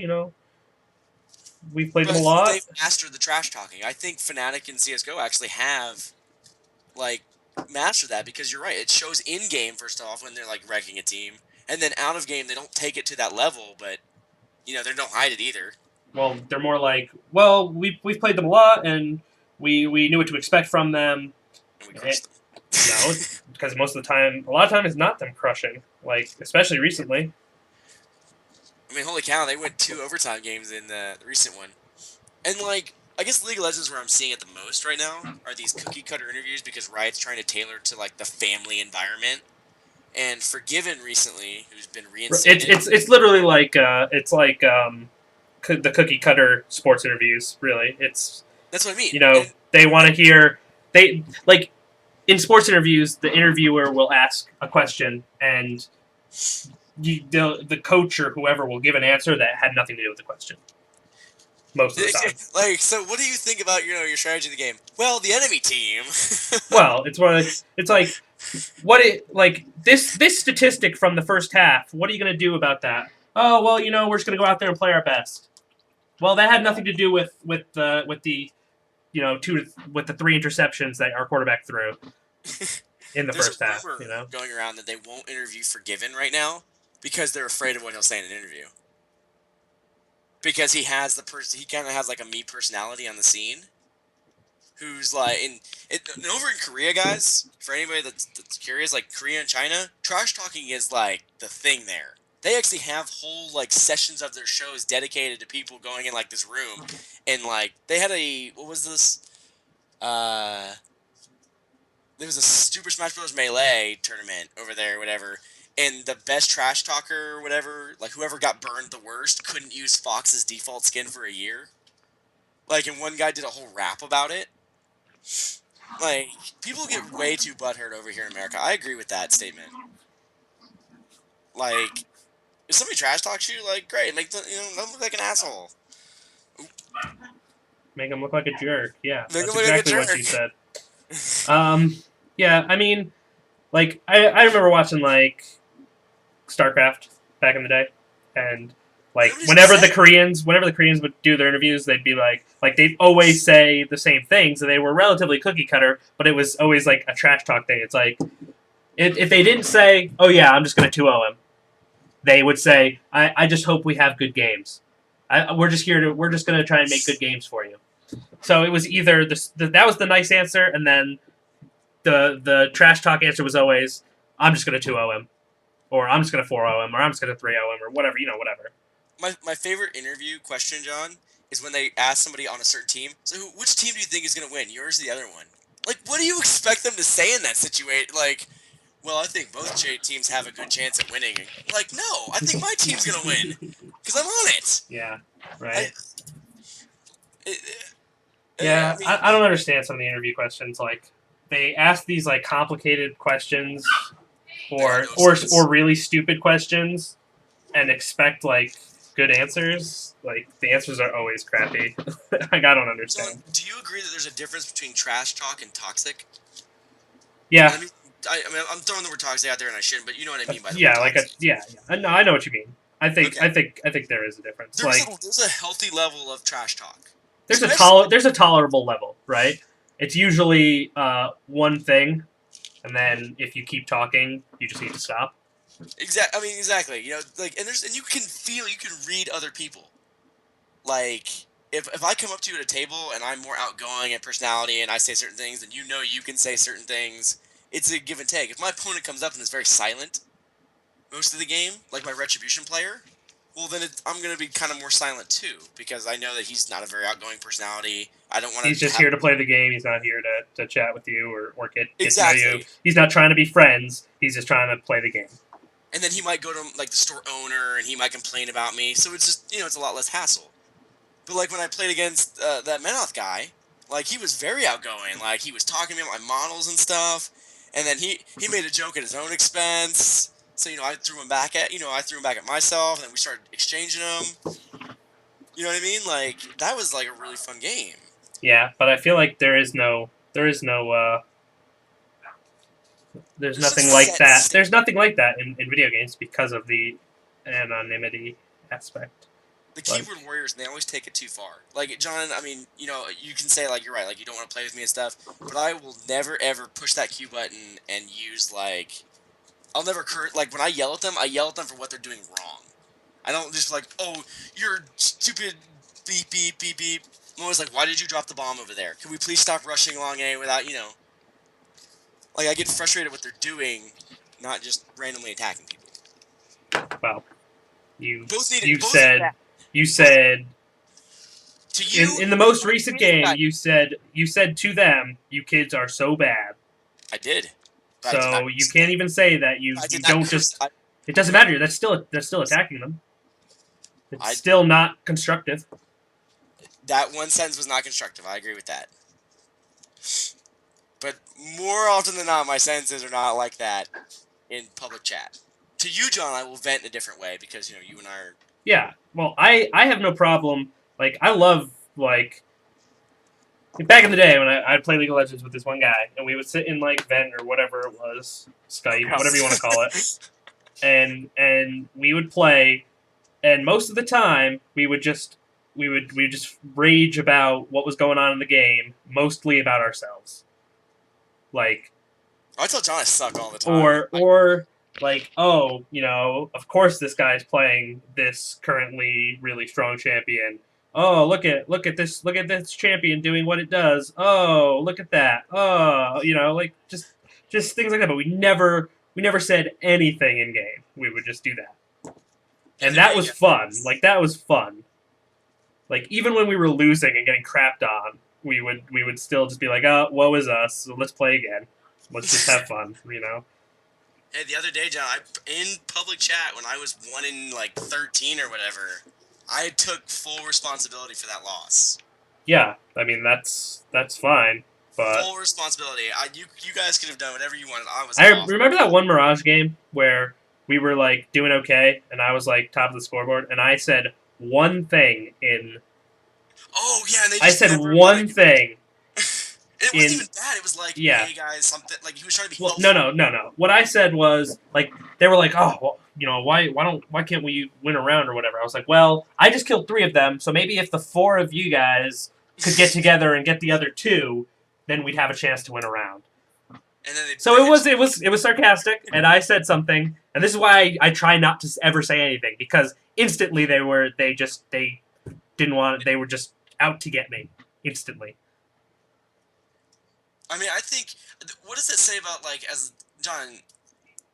[SPEAKER 1] we've played them a lot.
[SPEAKER 2] They've mastered the trash talking. I think Fnatic and CS:GO actually have, mastered that because you're right. It shows in game first off when they're wrecking a team, and then out of game they don't take it to that level, but they don't hide it either.
[SPEAKER 1] Well, they're more like, well, we've played them a lot, and we knew what to expect from them.
[SPEAKER 2] And we crushed them.
[SPEAKER 1] No, because most of the time, a lot of time it's not them crushing. Especially recently.
[SPEAKER 2] I mean, holy cow, they went 2 overtime games in the recent one. And, I guess League of Legends where I'm seeing it the most right now are these cookie-cutter interviews because Riot's trying to tailor to, the family environment. And Forgiven recently, who's been reinstated...
[SPEAKER 1] It's literally the cookie-cutter sports interviews, really. That's
[SPEAKER 2] what I mean.
[SPEAKER 1] They want to hear... in sports interviews, the interviewer will ask a question, and... the coach or whoever will give an answer that had nothing to do with the question. Most of the time.
[SPEAKER 2] So what do you think about, your strategy in the game? Well, the enemy team.
[SPEAKER 1] Well, this statistic from the first half, what are you going to do about that? Oh, well, we're just going to go out there and play our best. Well, that had nothing to do with the 3 interceptions that our quarterback threw in the first half,
[SPEAKER 2] going around that they won't interview Forgiven right now. Because they're afraid of what he'll say in an interview. Because he has he kind of has a me personality on the scene. Who's over in Korea, guys, for anybody that's curious, Korea and China, trash talking is the thing there. They actually have whole sessions of their shows dedicated to people going in this room. And they had what was this? There was a Super Smash Bros. Melee tournament over there, whatever. And the best trash talker or whatever, whoever got burned the worst, couldn't use Fox's default skin for a year. And one guy did a whole rap about it. People get way too butthurt over here in America. I agree with that statement. If somebody trash talks you, great, make them look like an asshole.
[SPEAKER 1] Make them look like a jerk. Yeah,
[SPEAKER 2] make
[SPEAKER 1] that's
[SPEAKER 2] exactly
[SPEAKER 1] what you said. Yeah, I mean, I remember watching StarCraft back in the day, and Like
[SPEAKER 2] Nobody's
[SPEAKER 1] whenever the
[SPEAKER 2] upset.
[SPEAKER 1] Koreans would do their interviews, they'd be like they'd always say the same things, and they were relatively cookie cutter, but it was always like a trash talk thing. It's like if they didn't say, "Oh yeah, I'm just gonna 2-0 him," they would say, I just hope we have good games. We're just gonna try and make good games for you." So it was either that was the nice answer, and then the trash talk answer was always, "I'm just gonna 2-0 him," or "I'm just gonna 4-0 him," or "I'm just gonna 3-0 him," or whatever, whatever.
[SPEAKER 2] My favorite interview question, John, is when they ask somebody on a certain team, so which team do you think is going to win, yours or the other one? Like, what do you expect them to say in that situation? Like, well, I think both teams have a good chance at winning. Like, no, I think my team's going to win because I'm on it.
[SPEAKER 1] Yeah, right.
[SPEAKER 2] I mean,
[SPEAKER 1] I don't understand some of the interview questions. Like, they ask these like complicated questions, or really stupid questions, and expect like good answers. Like the answers are always crappy. Like I don't understand.
[SPEAKER 2] So, do you agree that there's a difference between trash talk and toxic?
[SPEAKER 1] Yeah.
[SPEAKER 2] I mean, I'm throwing the word toxic out there, and I shouldn't, but you know what I mean by the
[SPEAKER 1] yeah,
[SPEAKER 2] word
[SPEAKER 1] like
[SPEAKER 2] toxic.
[SPEAKER 1] yeah. No, I know what you mean. I think there is a difference.
[SPEAKER 2] There's a healthy level of trash talk.
[SPEAKER 1] There's a tolerable level, right? It's usually one thing, and then if you keep talking, you just need to stop.
[SPEAKER 2] Exactly. You know, like, and you can read other people. Like, if I come up to you at a table and I'm more outgoing in personality and I say certain things, then you can say certain things. It's a give and take. If my opponent comes up and is very silent most of the game, like my retribution player, well then I'm gonna be kind of more silent too because I know that he's not a very outgoing personality. I don't want to.
[SPEAKER 1] He's just here to play the game. He's not here to chat with you or get to know you.
[SPEAKER 2] Exactly.
[SPEAKER 1] He's not trying to be friends. He's just trying to play the game.
[SPEAKER 2] And then he might go to like the store owner and he might complain about me. So it's just it's a lot less hassle. But like when I played against that Menoth guy, like he was very outgoing. Like he was talking to me about my models and stuff. And then he made a joke at his own expense. So I threw him back at myself, and then we started exchanging them. You know what I mean? Like that was like a really fun game.
[SPEAKER 1] Yeah, but I feel like there's nothing like that. There's nothing like that in video games because of the anonymity aspect.
[SPEAKER 2] The keyboard warriors, they always take it too far. Like, John, I mean, you can say, like, you're right, like, you don't want to play with me and stuff, but I will never, ever push that Q button and use, like, I'll never like, when I yell at them for what they're doing wrong. I don't just, like, oh, you're stupid, beep, beep, beep, beep. I'm always like, why did you drop the bomb over there? Can we please stop rushing along A without, Like, I get frustrated with what they're doing, not just randomly attacking people.
[SPEAKER 1] Well, you
[SPEAKER 2] said
[SPEAKER 1] to you in the most recent game, you said to them, "You kids are so bad."
[SPEAKER 2] I did.
[SPEAKER 1] So you can't even say that you don't just. It doesn't matter. That's still attacking them. It's still not constructive.
[SPEAKER 2] That one sentence was not constructive. I agree with that. But more often than not, my sentences are not like that in public chat. To you, John, I will vent in a different way because you and I are.
[SPEAKER 1] Yeah, well, I have no problem. Like, I love, like, back in the day when I'd play League of Legends with this one guy, and we would sit in, like, Vent or whatever it was, Skype, whatever you want to call it, and we would play, and most of the time, we would just rage about what was going on in the game, mostly about ourselves. Like...
[SPEAKER 2] I tell John I suck all the time.
[SPEAKER 1] Or like, oh, of course this guy's playing this currently really strong champion. Oh, look at this champion doing what it does. Oh, look at that. Oh, like just things like that. But we never said anything in game. We would just do that, and that was fun. Like that was fun. Like even when we were losing and getting crapped on, we would still just be like, oh, woe is us. So let's play again. Let's just have fun,
[SPEAKER 2] Hey, the other day, John, in public chat when I was 1 in like 13 or whatever, I took full responsibility for that loss.
[SPEAKER 1] Yeah, I mean that's fine, but
[SPEAKER 2] full responsibility. You guys could have done whatever you wanted.
[SPEAKER 1] I remember that one Mirage game where we were like doing okay, and I was like top of the scoreboard, and I said one thing in.
[SPEAKER 2] Oh yeah, and they just
[SPEAKER 1] I said one thing,
[SPEAKER 2] It wasn't even bad. It was like,
[SPEAKER 1] Yeah.
[SPEAKER 2] hey guys, something like he was trying to be
[SPEAKER 1] Well,
[SPEAKER 2] helpful.
[SPEAKER 1] no. What I said was like they were like, oh, well, why can't we win a round or whatever? I was like, well, I just killed 3 of them, so maybe if the 4 of you guys could get together and get the other 2, then we'd have a chance to win a round.
[SPEAKER 2] And then
[SPEAKER 1] So it was sarcastic, and I said something, and this is why I try not to ever say anything, because instantly they didn't want, they were just out to get me instantly.
[SPEAKER 2] I mean, I think, what does that say about, like, as, John,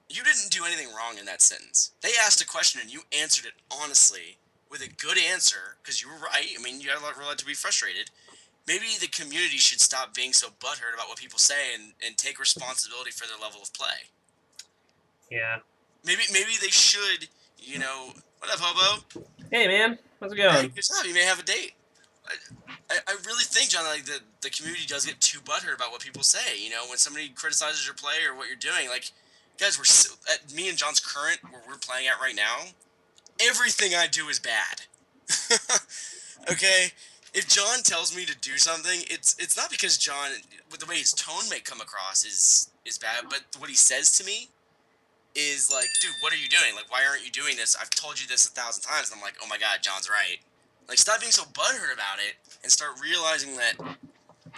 [SPEAKER 2] you didn't do anything wrong in that sentence. They asked a question and you answered it honestly with a good answer, because you were right. I mean, you had a lot to be frustrated. Maybe the community should stop being so butthurt about what people say and take responsibility for their level of play.
[SPEAKER 1] Yeah.
[SPEAKER 2] Maybe they should, what up, Hobo?
[SPEAKER 1] Hey, man. How's it going?
[SPEAKER 2] Hey, good job. You may have a date. I really think, John, like the community does get too butthurt about what people say. When somebody criticizes your play or what you're doing, like, guys, at me and John's current, where we're playing at right now, everything I do is bad. Okay? If John tells me to do something, it's not because John, with the way his tone may come across is bad, but what he says to me is like, dude, what are you doing? Like, why aren't you doing this? I've told you this 1,000 times. And I'm like, oh my god, John's right. Like, stop being so butthurt about it and start realizing that,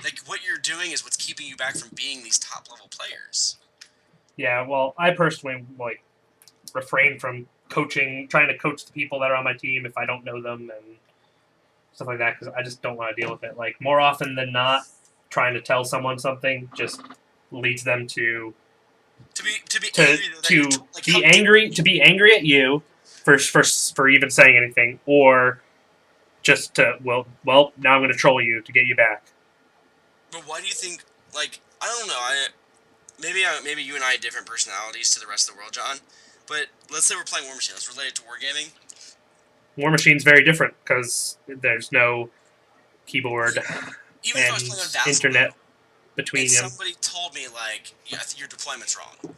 [SPEAKER 2] like, what you're doing is what's keeping you back from being these top-level players.
[SPEAKER 1] Yeah, well, I personally, like, refrain from trying to coach the people that are on my team if I don't know them and stuff like that, because I just don't want to deal with it. Like, more often than not, trying to tell someone something just leads them to be angry at you for even saying anything, or just to well now I'm going to troll you to get you back.
[SPEAKER 2] But why do you think, like, I don't know, maybe you and I have different personalities to the rest of the world, John, but let's say we're playing War Machine. Let's relate it to wargaming.
[SPEAKER 1] War Machine's very different because there's no keyboard
[SPEAKER 2] Even if I was playing on Vassal,
[SPEAKER 1] internet between
[SPEAKER 2] and
[SPEAKER 1] them.
[SPEAKER 2] somebody told me, like, yeah, I think your deployment's wrong.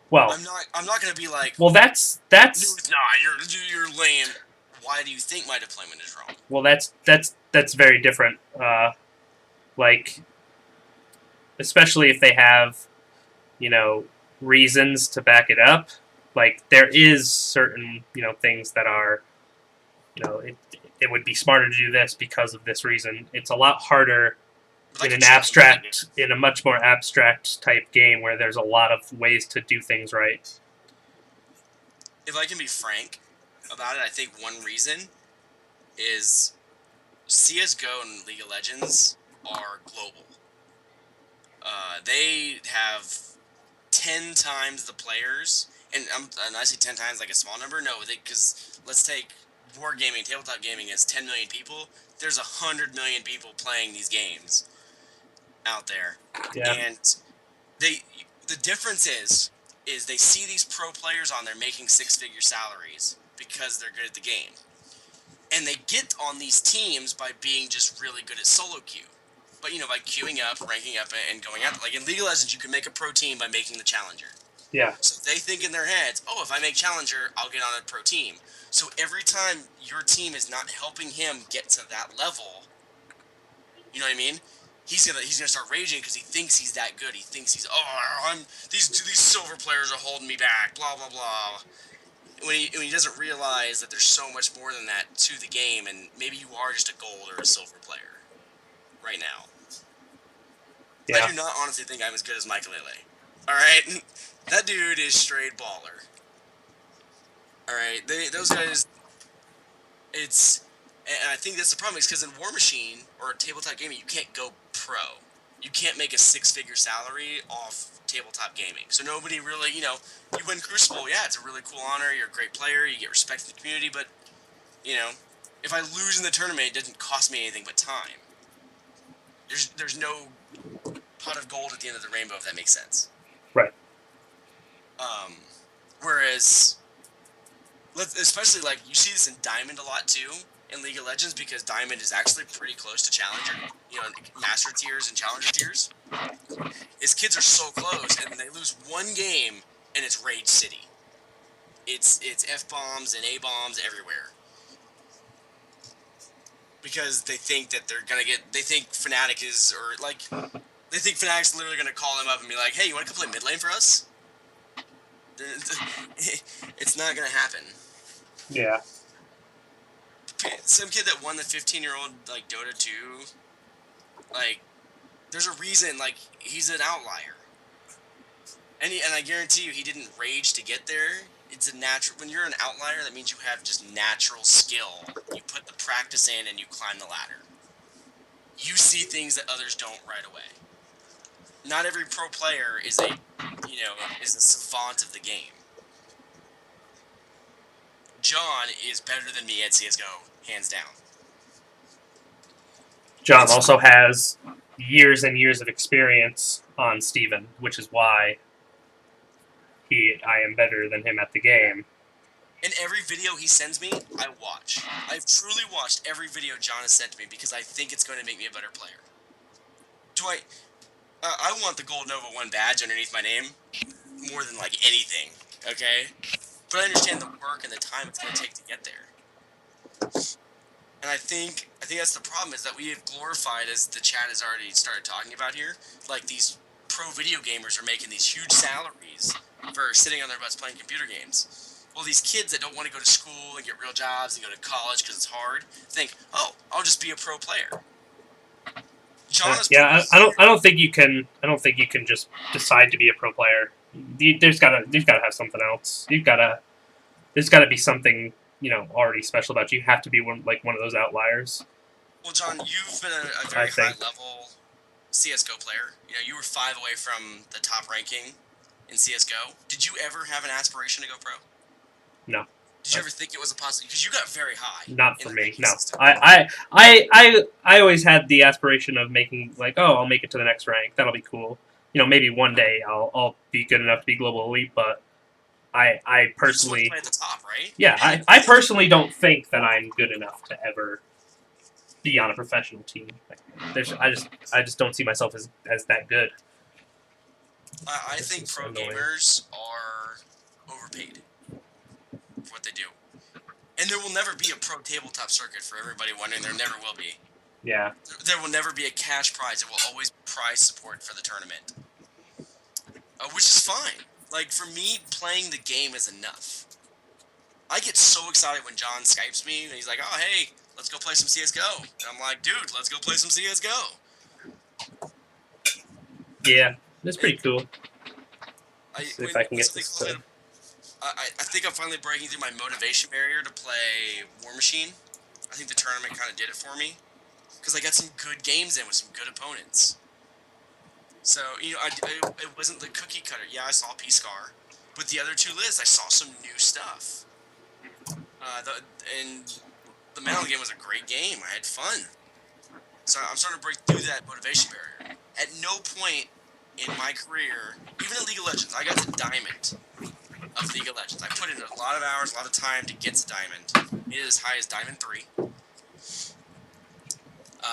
[SPEAKER 1] Well,
[SPEAKER 2] I'm not gonna be like,
[SPEAKER 1] well, that's
[SPEAKER 2] you're lame. Why do you think my deployment is wrong?
[SPEAKER 1] Well, that's very different. Like, especially if they have, reasons to back it up. Like, there is certain, things that are, it would be smarter to do this because of this reason. It's a lot harder in a much more abstract type game where there's a lot of ways to do things right.
[SPEAKER 2] If I can be frank about it, I think one reason is CSGO and League of Legends are global. They have 10 times the players, and I say 10 times like a small number. No, because let's take wargaming, tabletop gaming as 10 million people. There's 100 million people playing these games out there,
[SPEAKER 1] yeah.
[SPEAKER 2] And the difference is they see these pro players on there making 6-figure salaries because they're good at the game, and they get on these teams by being just really good at solo queue. But by queuing up, ranking up, and going out. Like in League of Legends, you can make a pro team by making the challenger.
[SPEAKER 1] Yeah.
[SPEAKER 2] So they think in their heads, oh, if I make challenger, I'll get on a pro team. So every time your team is not helping him get to that level, you know what I mean? He's gonna start raging because he thinks he's that good. He thinks these silver players are holding me back. Blah blah blah. When he doesn't realize that there's so much more than that to the game, and maybe you are just a gold or a silver player right now. Yeah. I do not honestly think I'm as good as Michael Lele. All right, that dude is straight baller. All right, those guys. And I think that's the problem, is because in War Machine or tabletop gaming, you can't go pro. You can't make a 6-figure salary off tabletop gaming. So nobody really, you win Crucible, yeah, it's a really cool honor. You're a great player. You get respect in the community. But, if I lose in the tournament, it doesn't cost me anything but time. There's no pot of gold at the end of the rainbow, if that makes sense.
[SPEAKER 1] Right.
[SPEAKER 2] Whereas, especially, like, you see this in Diamond a lot, too, in League of Legends, because Diamond is actually pretty close to Challenger, Master tiers and Challenger tiers. His kids are so close, and they lose one game, and it's Rage City. It's F-bombs and A-bombs everywhere. because they think that they're gonna get. They think Fnatic is, or like, they think Fnatic's literally gonna call them up and be like, "Hey, you want to come play mid lane for us?" It's not gonna happen.
[SPEAKER 1] Yeah.
[SPEAKER 2] Some kid that won the 15-year-old like Dota 2, like, there's a reason. Like, he's an outlier, and I guarantee you, he didn't rage to get there. It's a natural. When you're an outlier, that means you have just natural skill. You put the practice in, and you climb the ladder. You see things that others don't right away. Not every pro player is a savant of the game. John is better than me at CS:GO, hands down.
[SPEAKER 1] John also has years and years of experience on Steven, which is why I am better than him at the game.
[SPEAKER 2] And every video he sends me, I watch. I've truly watched every video John has sent to me because I think it's going to make me a better player. I want the Gold Nova 1 badge underneath my name more than like anything, okay? But I understand the work and the time it's going to take to get there. And I think that's the problem, is that we have glorified, as the chat has already started talking about here, like these pro video gamers are making these huge salaries for sitting on their butts playing computer games. Well, these kids that don't want to go to school and get real jobs and go to college because it's hard think, oh, I'll just be a pro player.
[SPEAKER 1] Yeah, I don't think you can just decide to be a pro player. There's gotta have something else. There's gotta be something, already special about you. You have to be one of those outliers.
[SPEAKER 2] Well, John, you've been a very high level CS:GO player. You were 5 away from the top ranking in CS:GO. Did you ever have an aspiration to go pro?
[SPEAKER 1] No.
[SPEAKER 2] Did you ever think it was a possibility? Because you got very high.
[SPEAKER 1] Not for me. No. I always had the aspiration of making I'll make it to the next rank. That'll be cool. Maybe one day I'll be good enough to be global elite. But I personally,
[SPEAKER 2] you just want to play at the top, right?
[SPEAKER 1] Yeah, I personally don't think that I'm good enough to ever be on a professional team. I just don't see myself as that good.
[SPEAKER 2] I think pro gamers are overpaid for what they do. And there will never be a pro tabletop circuit, for everybody wondering. There never will be.
[SPEAKER 1] Yeah.
[SPEAKER 2] There will never be a cash prize. It will always be prize support for the tournament. Which is fine. Like, for me, playing the game is enough. I get so excited when John Skypes me, and he's like, oh, hey, let's go play some CS:GO. And I'm like, dude, let's go play some CS:GO.
[SPEAKER 1] Yeah, that's pretty cool.
[SPEAKER 2] See if I can get this. I think I'm finally breaking through my motivation barrier to play War Machine. I think the tournament kind of did it for me, because I got some good games in with some good opponents. So, it wasn't the cookie cutter. Yeah, I saw P-Scar. But the other 2 lists, I saw some new stuff. And the Metal game was a great game. I had fun. So I'm starting to break through that motivation barrier. At no point in my career, even in League of Legends, I got to Diamond of League of Legends. I put in a lot of hours, a lot of time to get to Diamond. Made it as high as Diamond 3.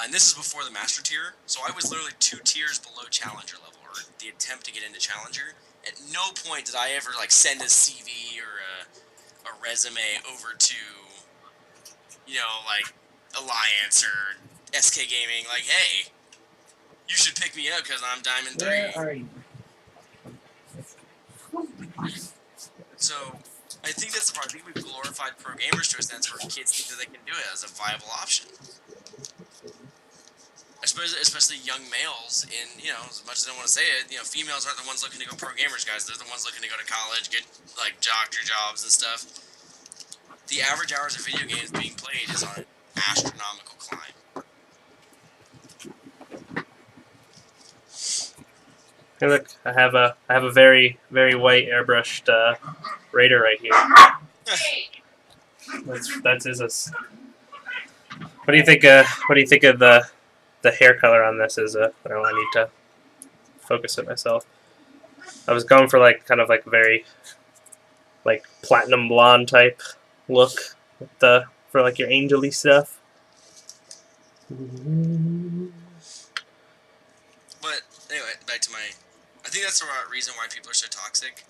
[SPEAKER 2] And this is before the Master tier, so I was literally 2 tiers below Challenger level, or the attempt to get into Challenger. At no point did I ever send a CV or a resume over to, Alliance or SK Gaming, hey, you should pick me up because I'm Diamond 3.
[SPEAKER 1] Where are you?
[SPEAKER 2] So, I think that's the part. I think we've glorified pro gamers to a sense where kids think that they can do it as a viable option. Especially young males, and as much as I want to say it, females aren't the ones looking to go pro gamers, guys. They're the ones looking to go to college, get doctor jobs and stuff. The average hours of video games being played is on an astronomical climb.
[SPEAKER 1] Hey, look! I have a very, very white airbrushed Raider right here. That's his. What do you think? What do you think of the hair color on this? I need to focus it myself. I was going for kind of very platinum blonde type look for your angel-y stuff.
[SPEAKER 2] But anyway, back to I think that's the reason why people are so toxic,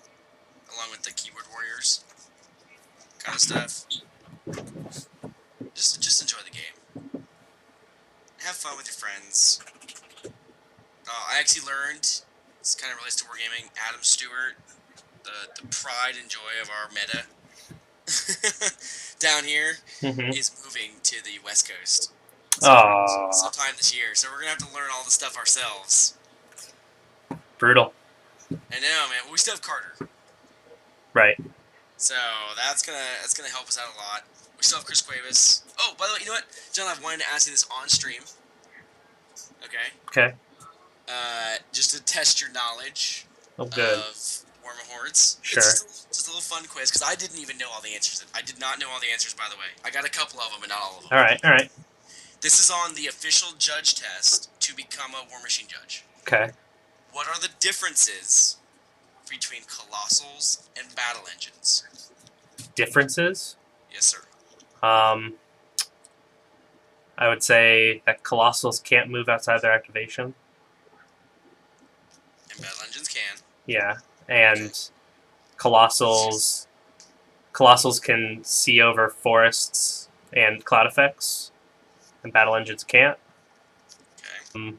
[SPEAKER 2] along with the keyboard warriors kind of stuff. Just enjoy the game. fun with your friends. I actually learned, this kind of relates to wargaming, Adam Stewart, the pride and joy of our meta, down here,
[SPEAKER 1] Mm-hmm.
[SPEAKER 2] is moving to the West Coast.
[SPEAKER 1] Aww.
[SPEAKER 2] Sometime this year, so we're gonna have to learn all the stuff ourselves.
[SPEAKER 1] Brutal.
[SPEAKER 2] I know, man. But we still have Carter,
[SPEAKER 1] Right.
[SPEAKER 2] so that's gonna help us out a lot. We still have Chris Cuevas. Oh, by the way, you know what, John? I've wanted to ask you this on stream. Okay.
[SPEAKER 1] Okay.
[SPEAKER 2] Just to test your knowledge
[SPEAKER 1] Oh, good.
[SPEAKER 2] of Warma Hordes.
[SPEAKER 1] Sure.
[SPEAKER 2] It's just a little fun quiz, because I didn't even know all the answers. I did not know all the answers, by the way. I got a couple of them, but not all of them.
[SPEAKER 1] All right. All right.
[SPEAKER 2] This is on the official judge test to become a War Machine judge.
[SPEAKER 1] Okay.
[SPEAKER 2] What are the differences between Colossals and Battle Engines?
[SPEAKER 1] Differences?
[SPEAKER 2] Yes, sir.
[SPEAKER 1] I would say that Colossals can't move outside their activation.
[SPEAKER 2] And Battle Engines can.
[SPEAKER 1] Yeah, and Colossals can see over forests and cloud effects, and Battle Engines can't.
[SPEAKER 2] Okay.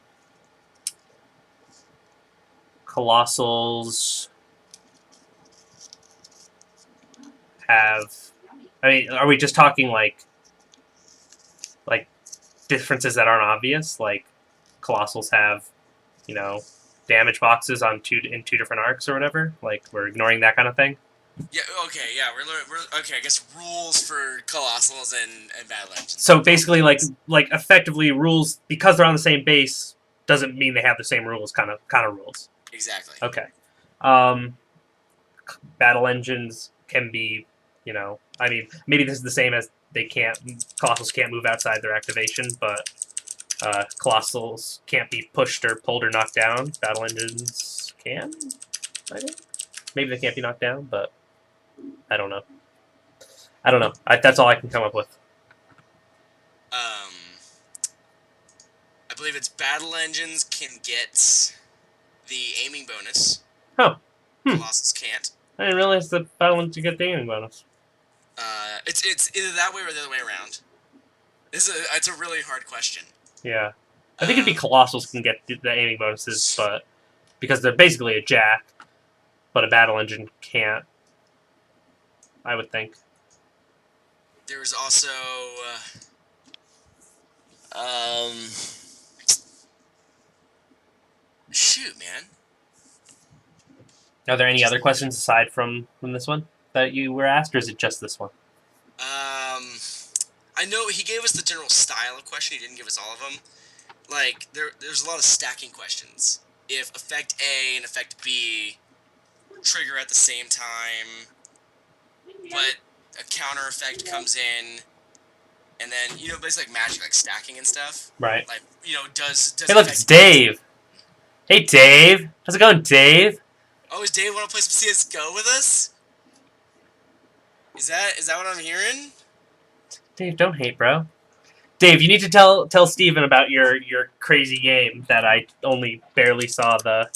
[SPEAKER 1] Colossals have. I mean, are we just talking like differences that aren't obvious? Like Colossals have, damage boxes on two different arcs or whatever. Like we're ignoring that kind of thing.
[SPEAKER 2] Yeah. Okay. Yeah. We're okay. I guess rules for Colossals and Battle Engines.
[SPEAKER 1] So basically, like effectively rules because they're on the same base doesn't mean they have the same rules. Kind of rules.
[SPEAKER 2] Exactly.
[SPEAKER 1] Okay. Battle engines can be, I mean, maybe this is the same as Colossals can't move outside their activation, but Colossals can't be pushed or pulled or knocked down. Battle engines can, I think. Maybe they can't be knocked down, but I don't know. That's all I can come up with.
[SPEAKER 2] I believe it's Battle Engines can get the aiming bonus.
[SPEAKER 1] Oh.
[SPEAKER 2] Colossals can't.
[SPEAKER 1] I didn't realize that Battle engines get the aiming bonus.
[SPEAKER 2] It's either that way or the other way around. It's a really hard question.
[SPEAKER 1] Yeah. I think it'd be Colossals can get the aiming bonuses, but because they're basically a jack, but a Battle Engine can't, I would think.
[SPEAKER 2] There's also shoot, man.
[SPEAKER 1] Are there any other questions aside from this one that you were asked, or is it just this one?
[SPEAKER 2] I know he gave us the general style of question. He didn't give us all of them. Like there's a lot of stacking questions. If effect A and effect B trigger at the same time, but a counter effect comes in, and then basically like magic, like stacking and stuff.
[SPEAKER 1] Right.
[SPEAKER 2] Like does.
[SPEAKER 1] Hey, look, it's Dave. Hey, Dave. How's it going, Dave?
[SPEAKER 2] Oh, is Dave want to play some CS:GO with us? Is that what I'm hearing?
[SPEAKER 1] Dave, don't hate, bro. Dave, you need to tell Steven about your crazy game that I only barely saw the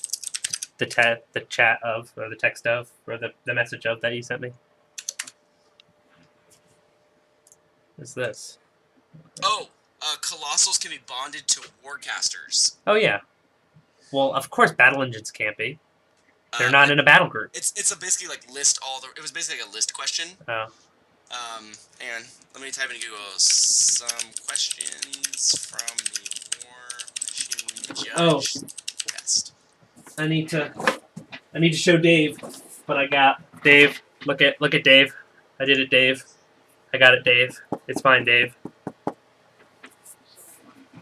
[SPEAKER 1] chat of, or the text of, or the message of that you sent me. What's this?
[SPEAKER 2] Oh, Colossals can be bonded to Warcasters.
[SPEAKER 1] Oh yeah. Well, of course, Battle Engines can't be. They're not in a battle group.
[SPEAKER 2] It's basically like list all the. It was basically like a list question.
[SPEAKER 1] Oh.
[SPEAKER 2] Hang on. Let me type in Google some questions from the War Machine Judge test.
[SPEAKER 1] I need to show Dave what I got. Dave, look at Dave. I did it, Dave. I got it, Dave. It's fine, Dave.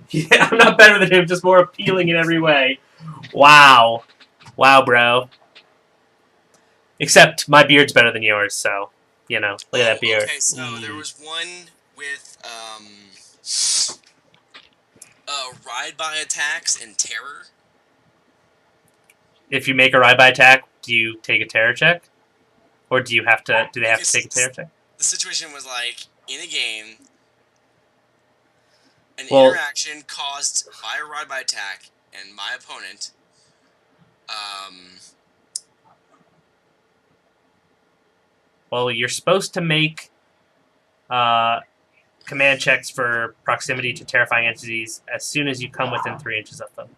[SPEAKER 1] Yeah, I'm not better than him, just more appealing in every way. Wow. Wow, bro. Except my beard's better than yours, so, look at that beard.
[SPEAKER 2] Okay, so there was one with ride-by attacks and terror.
[SPEAKER 1] If you make a ride-by attack, do you take a terror check? Or do they have to take a terror check?
[SPEAKER 2] The situation was like, in a game, an interaction caused by a ride-by attack and my opponent,
[SPEAKER 1] well, you're supposed to make command checks for proximity to terrifying entities as soon as you come within 3 inches of them.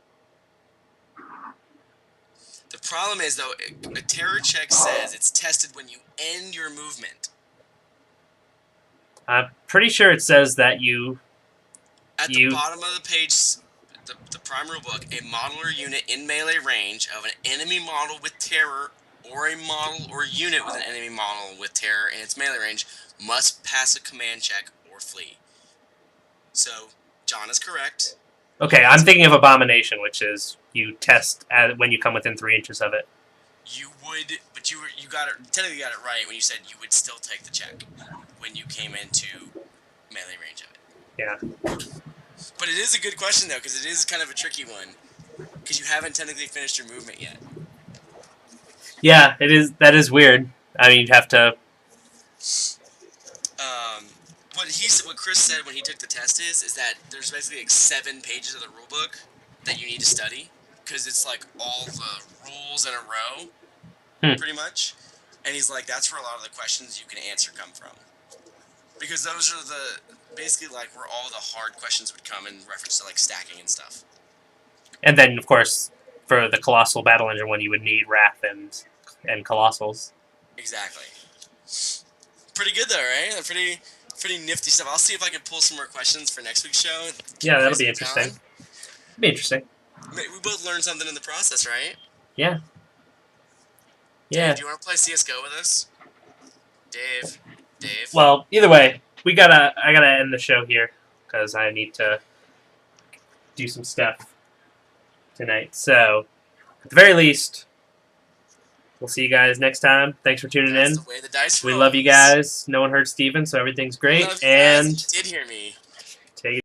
[SPEAKER 2] The problem is, though, a terror check says it's tested when you end your movement.
[SPEAKER 1] I'm pretty sure it says that you...
[SPEAKER 2] At the bottom of the page, the prime rule book, a model or unit in melee range of an enemy model with terror or a model or unit with an enemy model with terror in its melee range must pass a command check or flee. So, John is correct.
[SPEAKER 1] Okay, I'm thinking of Abomination, which is you test when you come within 3 inches of it.
[SPEAKER 2] You would, but you got it. Technically, got it right when you said you would still take the check when you came into melee range of it.
[SPEAKER 1] Yeah.
[SPEAKER 2] But it is a good question though, because it is kind of a tricky one, because you haven't technically finished your movement yet.
[SPEAKER 1] Yeah, it is. That is weird. I mean, you'd have to.
[SPEAKER 2] What Chris said when he took the test is that there's basically like 7 pages of the rule book that you need to study, because it's like all the rules in a row, pretty much. And he's like, that's where a lot of the questions you can answer come from, because those are basically like where all the hard questions would come in reference to like stacking and stuff. And
[SPEAKER 1] then, of course, for the Colossal Battle Engine one, you would need Wrath and Colossals.
[SPEAKER 2] Exactly. Pretty good though, right? Pretty nifty stuff. I'll see if I can pull some more questions for next week's show.
[SPEAKER 1] Yeah, that'll be interesting. Be interesting.
[SPEAKER 2] We both learned something in the process, right?
[SPEAKER 1] Yeah. Yeah.
[SPEAKER 2] Dave, do you want to play CS:GO with us? Dave.
[SPEAKER 1] Well, either way, I gotta end the show here because I need to do some stuff tonight. So, at the very least, we'll see you guys next time. Thanks for tuning in.
[SPEAKER 2] That's the way the dice rolls.
[SPEAKER 1] We love you guys. No one heard Steven, so everything's great.
[SPEAKER 2] I love you guys. You did hear me.